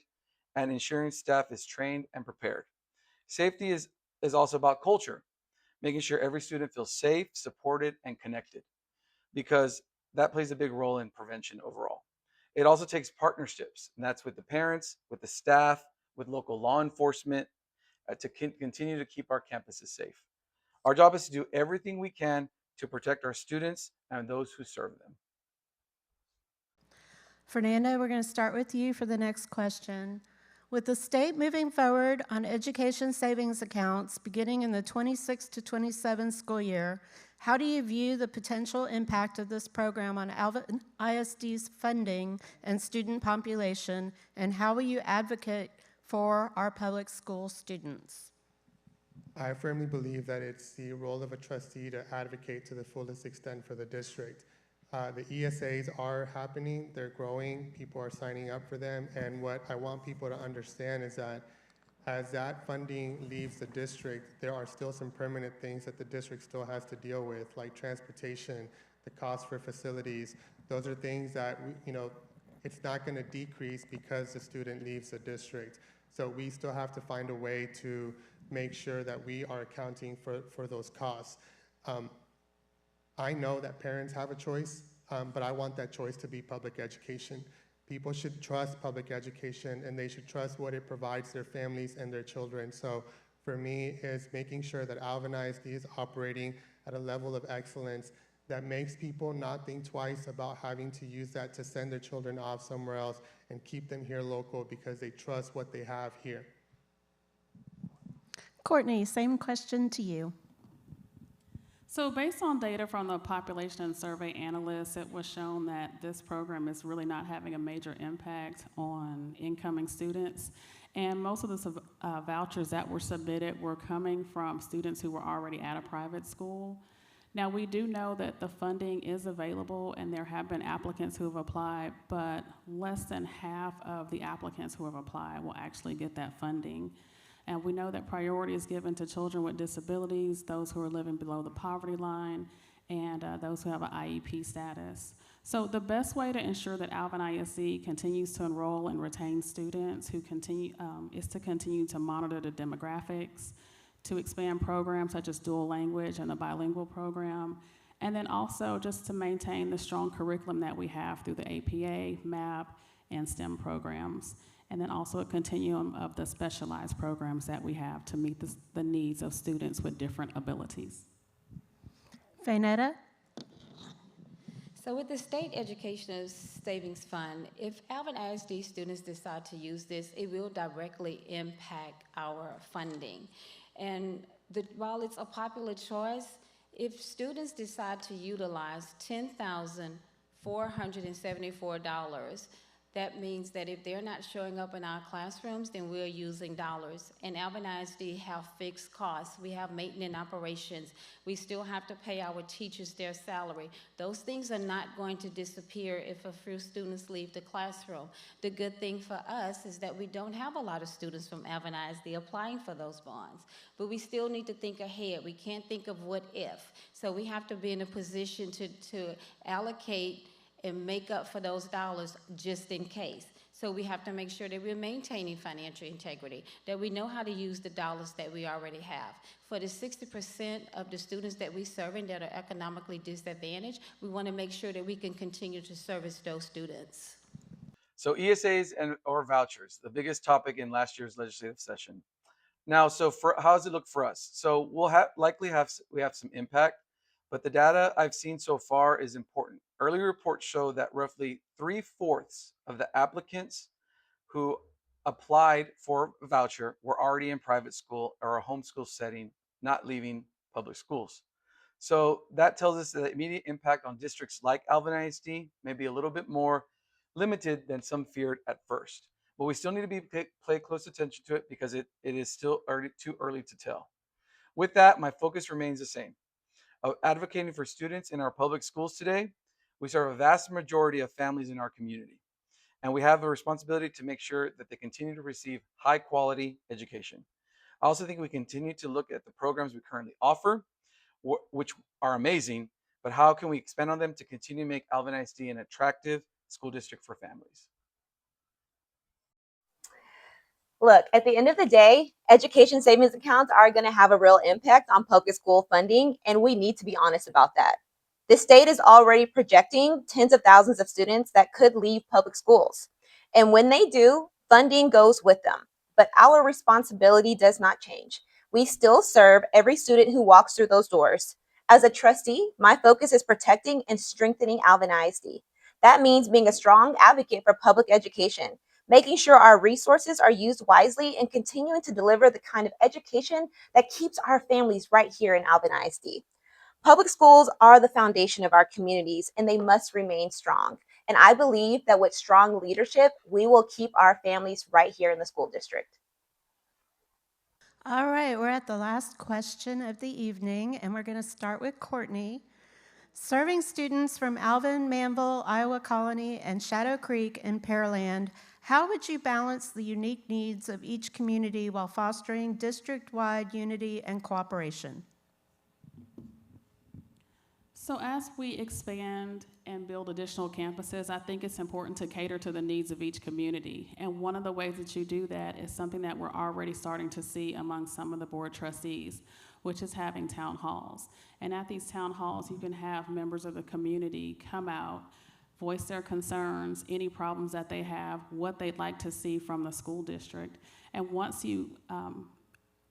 and ensuring staff is trained and prepared. Safety is also about culture, making sure every student feels safe, supported, and connected, because that plays a big role in prevention overall. It also takes partnerships, and that's with the parents, with the staff, with local law enforcement, to continue to keep our campuses safe. Our job is to do everything we can to protect our students and those who serve them. Fernando, we're going to start with you for the next question. With the state moving forward on education savings accounts beginning in the 26 to 27 school year, how do you view the potential impact of this program on Alvin ISD's funding and student population, and how will you advocate for our public school students? I firmly believe that it's the role of a trustee to advocate to the fullest extent for the district. The ESAs are happening, they're growing, people are signing up for them, and what I want people to understand is that as that funding leaves the district, there are still some permanent things that the district still has to deal with, like transportation, the cost for facilities. Those are things that, it's not going to decrease because the student leaves the district. So we still have to find a way to make sure that we are accounting for those costs. I know that parents have a choice, but I want that choice to be public education. People should trust public education, and they should trust what it provides their families and their children. So for me, it's making sure that Alvin ISD is operating at a level of excellence that makes people not think twice about having to use that to send their children off somewhere else and keep them here local because they trust what they have here. Courtney, same question to you. So based on data from the population survey analysts, it was shown that this program is really not having a major impact on incoming students. And most of the vouchers that were submitted were coming from students who were already at a private school. Now, we do know that the funding is available and there have been applicants who have applied, but less than half of the applicants who have applied will actually get that funding. And we know that priority is given to children with disabilities, those who are living below the poverty line, and those who have an IEP status. So the best way to ensure that Alvin ISD continues to enroll and retain students who continue is to continue to monitor the demographics, to expand programs such as dual language and the bilingual program, and then also just to maintain the strong curriculum that we have through the APA, MAP, and STEM programs. And then also a continuum of the specialized programs that we have to meet the needs of students with different abilities. Fainetta? So with the State Educational Savings Fund, if Alvin ISD students decide to use this, it will directly impact our funding. And while it's a popular choice, if students decide to utilize $10,474, that means that if they're not showing up in our classrooms, then we're using dollars. And Alvin ISD have fixed costs. We have maintenance operations. We still have to pay our teachers their salary. Those things are not going to disappear if a few students leave the classroom. The good thing for us is that we don't have a lot of students from Alvin ISD applying for those bonds. But we still need to think ahead. We can't think of what if. So we have to be in a position to allocate and make up for those dollars just in case. So we have to make sure that we're maintaining financial integrity, that we know how to use the dollars that we already have. For the 60% of the students that we serving that are economically disadvantaged, we want to make sure that we can continue to service those students. So ESAs and or vouchers, the biggest topic in last year's legislative session. Now, so for how does it look for us? So we'll likely have some impact, but the data I've seen so far is important. Early reports show that roughly 3/4 of the applicants who applied for a voucher were already in private school or a homeschool setting, not leaving public schools. So that tells us that the immediate impact on districts like Alvin ISD may be a little bit more limited than some feared at first. But we still need to pay close attention to it because it is still too early to tell. With that, my focus remains the same. Advocating for students in our public schools today, we serve a vast majority of families in our community. And we have a responsibility to make sure that they continue to receive high quality education. I also think we continue to look at the programs we currently offer, which are amazing, but how can we expand on them to continue to make Alvin ISD an attractive school district for families? Look, at the end of the day, education savings accounts are going to have a real impact on public school funding, and we need to be honest about that. The state is already projecting tens of thousands of students that could leave public schools. And when they do, funding goes with them. But our responsibility does not change. We still serve every student who walks through those doors. As a trustee, my focus is protecting and strengthening Alvin ISD. That means being a strong advocate for public education, making sure our resources are used wisely, and continuing to deliver the kind of education that keeps our families right here in Alvin ISD. Public schools are the foundation of our communities, and they must remain strong. And I believe that with strong leadership, we will keep our families right here in the school district. All right, we're at the last question of the evening, and we're going to start with Courtney. Serving students from Alvin, Manville, Iowa Colony, and Shadow Creek in Pearland, how would you balance the unique needs of each community while fostering district-wide unity and cooperation? So as we expand and build additional campuses, I think it's important to cater to the needs of each community. And one of the ways that you do that is something that we're already starting to see among some of the board trustees, which is having town halls. And at these town halls, you can have members of the community come out, voice their concerns, any problems that they have, what they'd like to see from the school district. And once you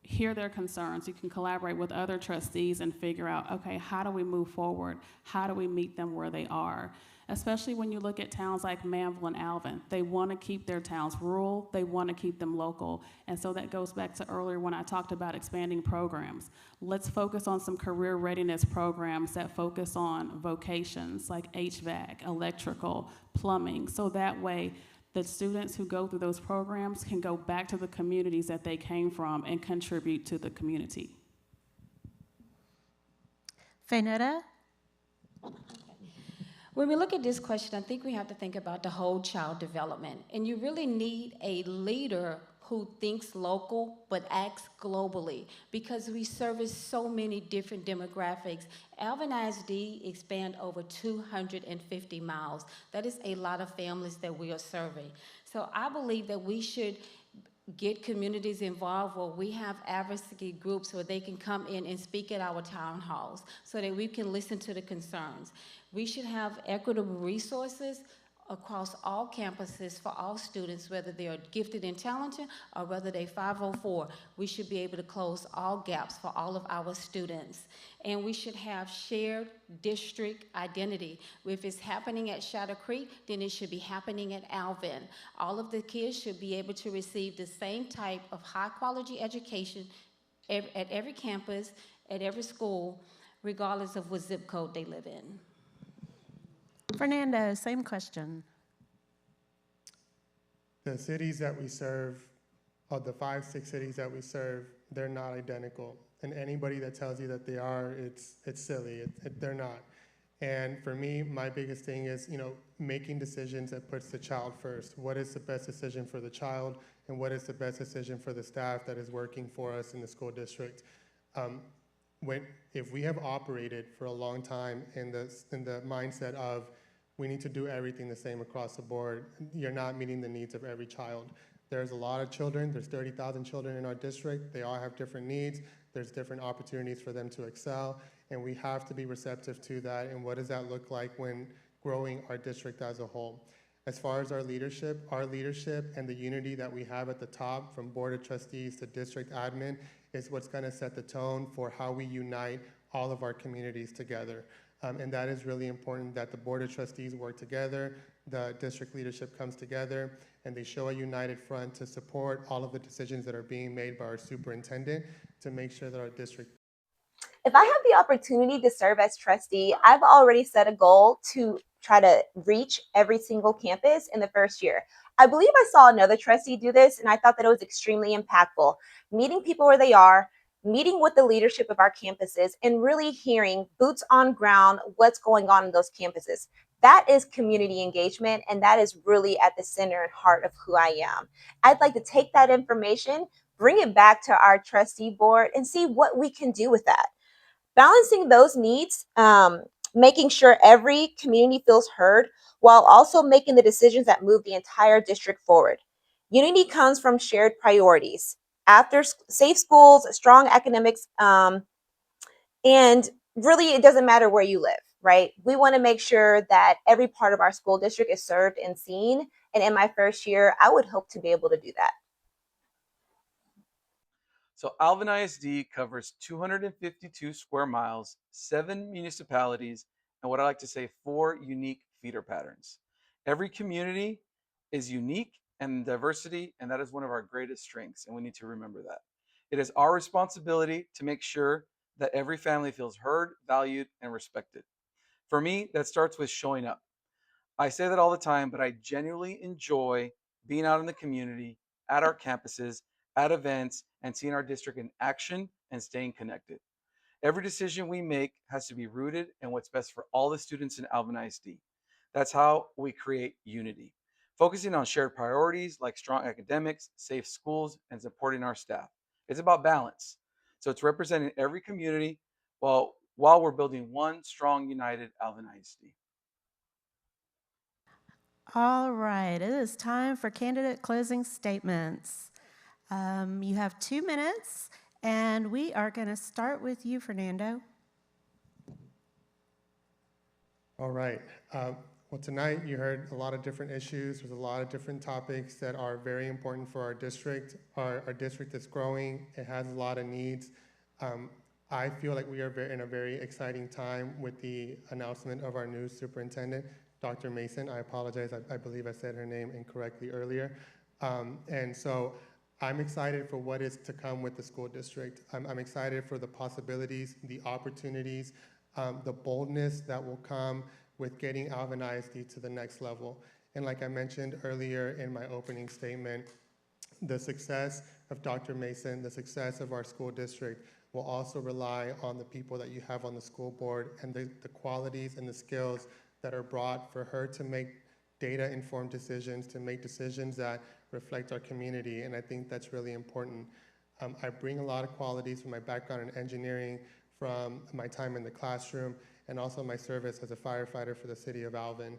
hear their concerns, you can collaborate with other trustees and figure out, okay, how do we move forward? How do we meet them where they are? Especially when you look at towns like Manville and Alvin. They want to keep their towns rural, they want to keep them local. And so that goes back to earlier when I talked about expanding programs. Let's focus on some career readiness programs that focus on vocations like HVAC, electrical, plumbing, so that way the students who go through those programs can go back to the communities that they came from and contribute to the community. Fainetta? When we look at this question, I think we have to think about the whole child development. And you really need a leader who thinks local but acts globally, because we service so many different demographics. Alvin ISD expand over 250 miles. That is a lot of families that we are serving. So I believe that we should get communities involved where we have advocacy groups where they can come in and speak at our town halls so that we can listen to the concerns. We should have equitable resources across all campuses for all students, whether they are gifted and talented or whether they're 504. We should be able to close all gaps for all of our students. And we should have shared district identity. If it's happening at Shadow Creek, then it should be happening at Alvin. All of the kids should be able to receive the same type of high quality education at every campus, at every school, regardless of what zip code they live in. Fernando, same question. The cities that we serve, of the 5-6 cities that we serve, they're not identical. And anybody that tells you that they are, it's silly. They're not. And for me, my biggest thing is, making decisions that puts the child first. What is the best decision for the child, and what is the best decision for the staff that is working for us in the school district? If we have operated for a long time in the mindset of we need to do everything the same across the board. You're not meeting the needs of every child. There's a lot of children. There's 30,000 children in our district. They all have different needs. There's different opportunities for them to excel, and we have to be receptive to that. And what does that look like when growing our district as a whole? As far as our leadership and the unity that we have at the top, from Board of Trustees to District Admin, is what's going to set the tone for how we unite all of our communities together. And that is really important, that the Board of Trustees work together, the district leadership comes together, and they show a united front to support all of the decisions that are being made by our superintendent to make sure that our district. If I have the opportunity to serve as trustee, I've already set a goal to try to reach every single campus in the first year. I believe I saw another trustee do this, and I thought that it was extremely impactful. Meeting people where they are, meeting with the leadership of our campuses, and really hearing boots on ground what's going on in those campuses. That is community engagement, and that is really at the center and heart of who I am. I'd like to take that information, bring it back to our trustee board, and see what we can do with that. Balancing those needs, making sure every community feels heard, while also making the decisions that move the entire district forward. Unity comes from shared priorities. After safe schools, strong academics, and really it doesn't matter where you live, right? We want to make sure that every part of our school district is served and seen. And in my first year, I would hope to be able to do that. So Alvin ISD covers 252 square miles, 7 municipalities, and what I like to say, 4 unique feeder patterns. Every community is unique and diversity, and that is one of our greatest strengths, and we need to remember that. It is our responsibility to make sure that every family feels heard, valued, and respected. For me, that starts with showing up. I say that all the time, but I genuinely enjoy being out in the community, at our campuses, at events, and seeing our district in action and staying connected. Every decision we make has to be rooted in what's best for all the students in Alvin ISD. That's how we create unity, focusing on shared priorities like strong academics, safe schools, and supporting our staff. It's about balance. So it's representing every community while we're building one strong, united Alvin ISD. All right, it is time for candidate closing statements. You have 2 minutes, and we are going to start with you, Fernando. All right. Well, tonight you heard a lot of different issues. There's a lot of different topics that are very important for our district. Our district is growing. It has a lot of needs. I feel like we are in a very exciting time with the announcement of our new superintendent, Dr. Mason. I apologize. I believe I said her name incorrectly earlier. And so I'm excited for what is to come with the school district. I'm excited for the possibilities, the opportunities, the boldness that will come with getting Alvin ISD to the next level. And like I mentioned earlier in my opening statement, the success of Dr. Mason, the success of our school district will also rely on the people that you have on the school board and the qualities and the skills that are brought for her to make data-informed decisions, to make decisions that reflect our community, and I think that's really important. I bring a lot of qualities from my background in engineering, from my time in the classroom, and also my service as a firefighter for the city of Alvin.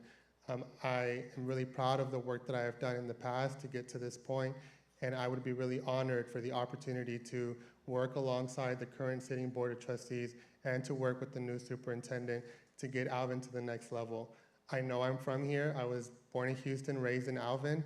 I am really proud of the work that I have done in the past to get to this point, and I would be really honored for the opportunity to work alongside the current sitting Board of Trustees and to work with the new superintendent to get Alvin to the next level. I know I'm from here. I was born in Houston, raised in Alvin,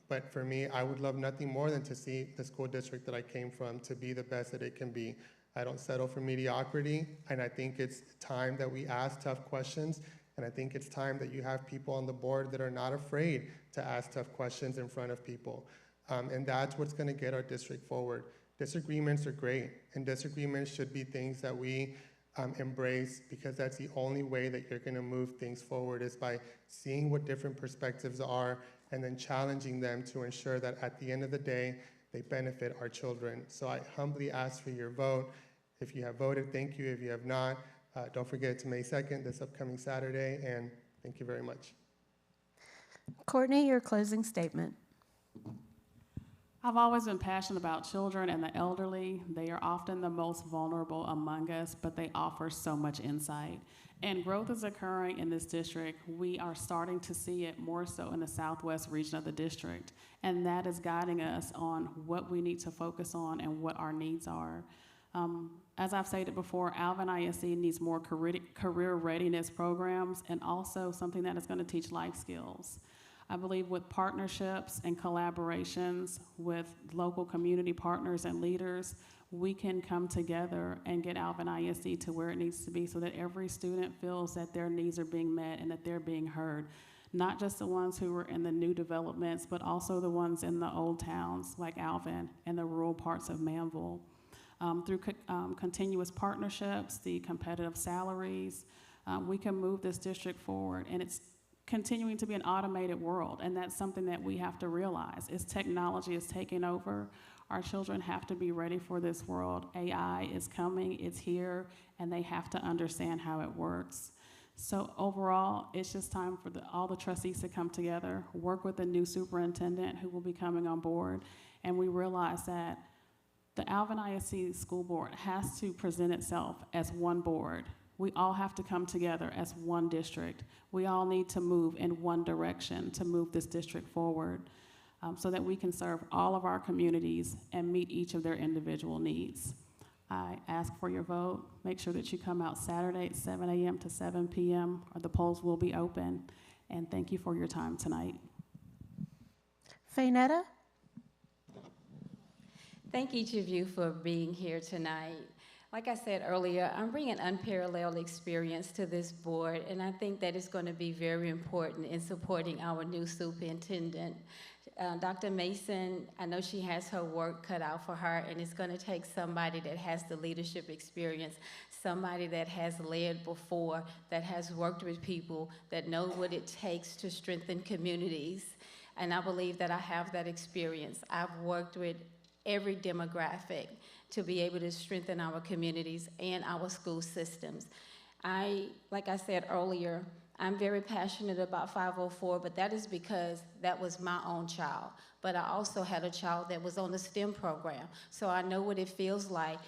but for me, I would love nothing more than to see the school district that I came from to be the best that it can be. I don't settle for mediocrity, and I think it's time that we ask tough questions, and I think it's time that you have people on the board that are not afraid to ask tough questions in front of people. And that's what's going to get our district forward. Disagreements are great, and disagreements should be things that we embrace, because that's the only way that you're going to move things forward, is by seeing what different perspectives are and then challenging them to ensure that at the end of the day, they benefit our children. So I humbly ask for your vote. If you have voted, thank you. If you have not, don't forget it's May 2nd, this upcoming Saturday, and thank you very much. Courtney, your closing statement. I've always been passionate about children and the elderly. They are often the most vulnerable among us, but they offer so much insight. And growth is occurring in this district. We are starting to see it more so in the southwest region of the district. And that is guiding us on what we need to focus on and what our needs are. As I've stated before, Alvin ISD needs more career readiness programs and also something that is going to teach life skills. I believe with partnerships and collaborations with local community partners and leaders, we can come together and get Alvin ISD to where it needs to be so that every student feels that their needs are being met and that they're being heard. Not just the ones who are in the new developments, but also the ones in the old towns like Alvin and the rural parts of Manville. Through continuous partnerships, the competitive salaries, we can move this district forward. And it's continuing to be an automated world, and that's something that we have to realize. As technology is taking over, our children have to be ready for this world. AI is coming, it's here, and they have to understand how it works. So overall, it's just time for all the trustees to come together, work with the new superintendent who will be coming on board, and we realize that the Alvin ISD School Board has to present itself as one board. We all have to come together as one district. We all need to move in one direction to move this district forward so that we can serve all of our communities and meet each of their individual needs. I ask for your vote. Make sure that you come out Saturday at 7 a.m. to 7 p.m. or the polls will be open. And thank you for your time tonight. Fainetta? Thank each of you for being here tonight. Like I said earlier, I'm bringing unparalleled experience to this board, and I think that is going to be very important in supporting our new superintendent. Dr. Mason, I know she has her work cut out for her, and it's going to take somebody that has the leadership experience, somebody that has led before, that has worked with people, that know what it takes to strengthen communities. And I believe that I have that experience. I've worked with every demographic to be able to strengthen our communities and our school systems. Like I said earlier, I'm very passionate about 504, but that is because that was my own child. But I also had a child that was on the STEM program, so I know what it feels like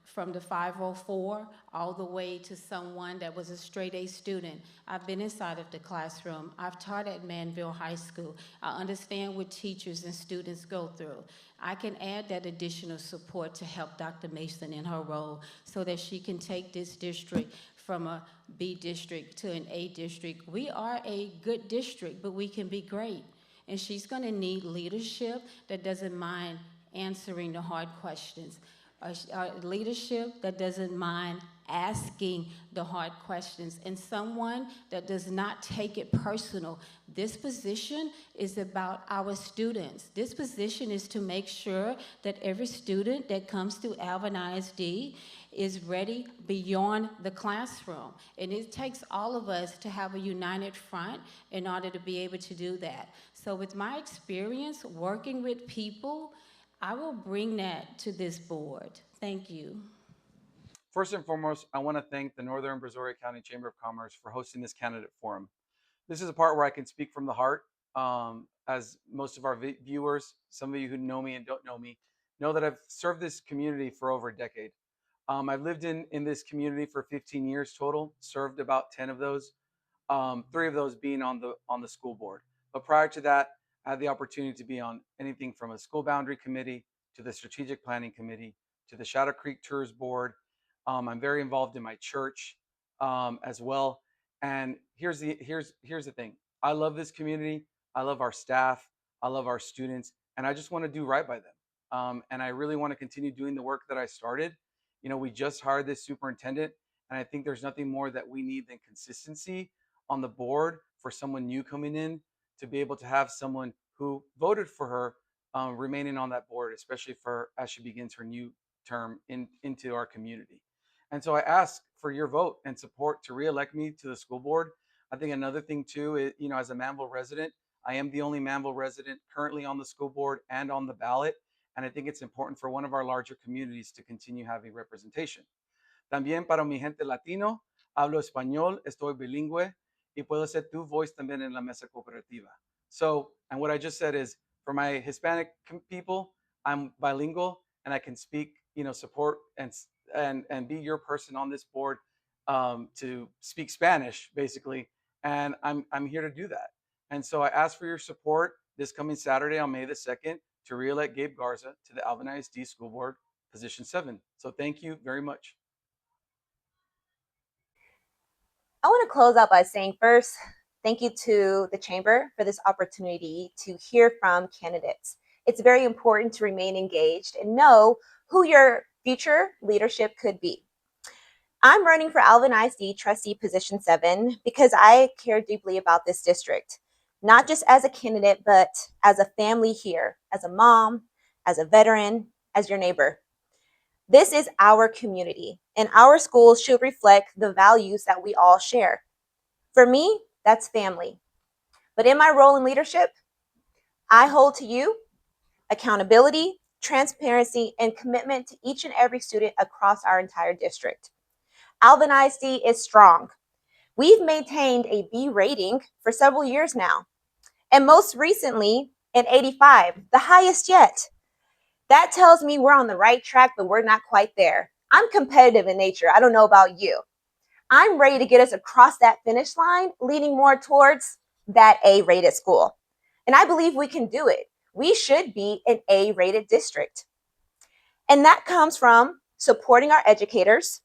from the 504 all the way to someone that was a straight A student. I've been inside of the classroom. I've taught at Manville High School. I understand what teachers and students go through. I can add that additional support to help Dr. Mason in her role so that she can take this district from a B district to an A district. We are a good district, but we can be great. And she's gonna need leadership that doesn't mind answering the hard questions. Leadership that doesn't mind asking the hard questions, and someone that does not take it personal. This position is about our students. This position is to make sure that every student that comes to Alvin ISD is ready beyond the classroom. And it takes all of us to have a united front in order to be able to do that. So with my experience working with people, I will bring that to this board. Thank you. First and foremost, I want to thank the Northern Brazoria County Chamber of Commerce for hosting this candidate forum. This is a part where I can speak from the heart. As most of our viewers, some of you who know me and don't know me, know that I've served this community for over a decade. I've lived in this community for 15 years total, served about 10 of those, 3 of those being on the school board. But prior to that, I had the opportunity to be on anything from a school boundary committee to the strategic planning committee to the Shadow Creek Tours Board. I'm very involved in my church as well. And here's the thing. I love this community. I love our staff. I love our students, and I just want to do right by them. And I really want to continue doing the work that I started. You know, we just hired this superintendent, and I think there's nothing more that we need than consistency on the board for someone new coming in to be able to have someone who voted for her remaining on that board, especially as she begins her new term into our community. And so I ask for your vote and support to reelect me to the school board. I think another thing too is, you know, as a Manville resident, I am the only Manville resident currently on the school board and on the ballot. And I think it's important for one of our larger communities to continue having representation. También para mi gente latino, hablo español, estoy bilingüe y puedo ser tu voice también en la mesa cooperativa. So, and what I just said is for my Hispanic people, I'm bilingual and I can speak, you know, support and be your person on this board to speak Spanish, basically, and I'm here to do that. And so I ask for your support this coming Saturday on May the 2nd to reelect Gabe Garza to the Alvin ISD School Board, position 7. So thank you very much. I want to close out by saying first, thank you to the Chamber for this opportunity to hear from candidates. It's very important to remain engaged and know who your future leadership could be. I'm running for Alvin ISD Trustee Position 7 because I care deeply about this district, not just as a candidate, but as a family here, as a mom, as a veteran, as your neighbor. This is our community, and our schools should reflect the values that we all share. For me, that's family. But in my role in leadership, I hold to you accountability, transparency, and commitment to each and every student across our entire district. Alvin ISD is strong. We've maintained a B rating for several years now, and most recently an 85, the highest yet. That tells me we're on the right track, but we're not quite there. I'm competitive in nature. I don't know about you. I'm ready to get us across that finish line, leaning more towards that A-rated school. And I believe we can do it. We should be an A-rated district. And that comes from supporting our educators,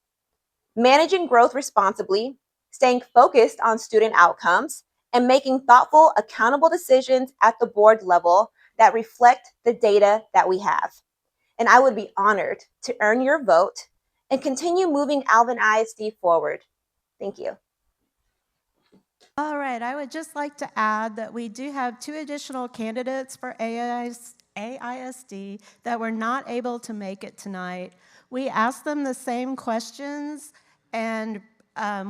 managing growth responsibly, staying focused on student outcomes, and making thoughtful, accountable decisions at the board level that reflect the data that we have. And I would be honored to earn your vote and continue moving Alvin ISD forward. Thank you. All right, I would just like to add that we do have 2 additional candidates for AISD that were not able to make it tonight. We asked them the same questions, and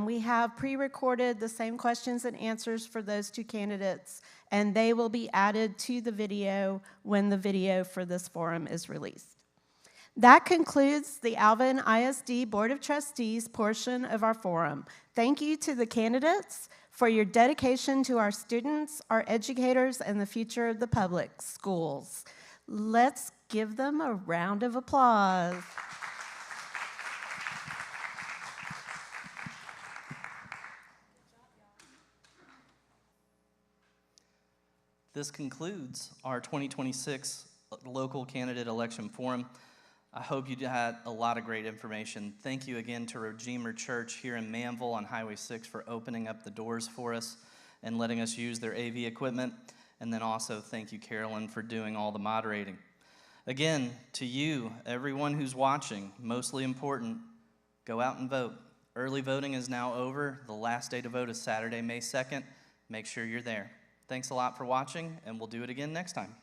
we have pre-recorded the same questions and answers for those 2 candidates, and they will be added to the video when the video for this forum is released. That concludes the Alvin ISD Board of Trustees portion of our forum. Thank you to the candidates for your dedication to our students, our educators, and the future of the public schools. Let's give them a round of applause. This concludes our 2026 local candidate election forum. I hope you had a lot of great information. Thank you again to Redeemer Church here in Manville on Highway 6 for opening up the doors for us and letting us use their AV equipment. And then also thank you, Carolyn, for doing all the moderating. Again, to you, everyone who's watching, mostly important, go out and vote. Early voting is now over. The last day to vote is Saturday, May 2nd. Make sure you're there. Thanks a lot for watching, and we'll do it again next time.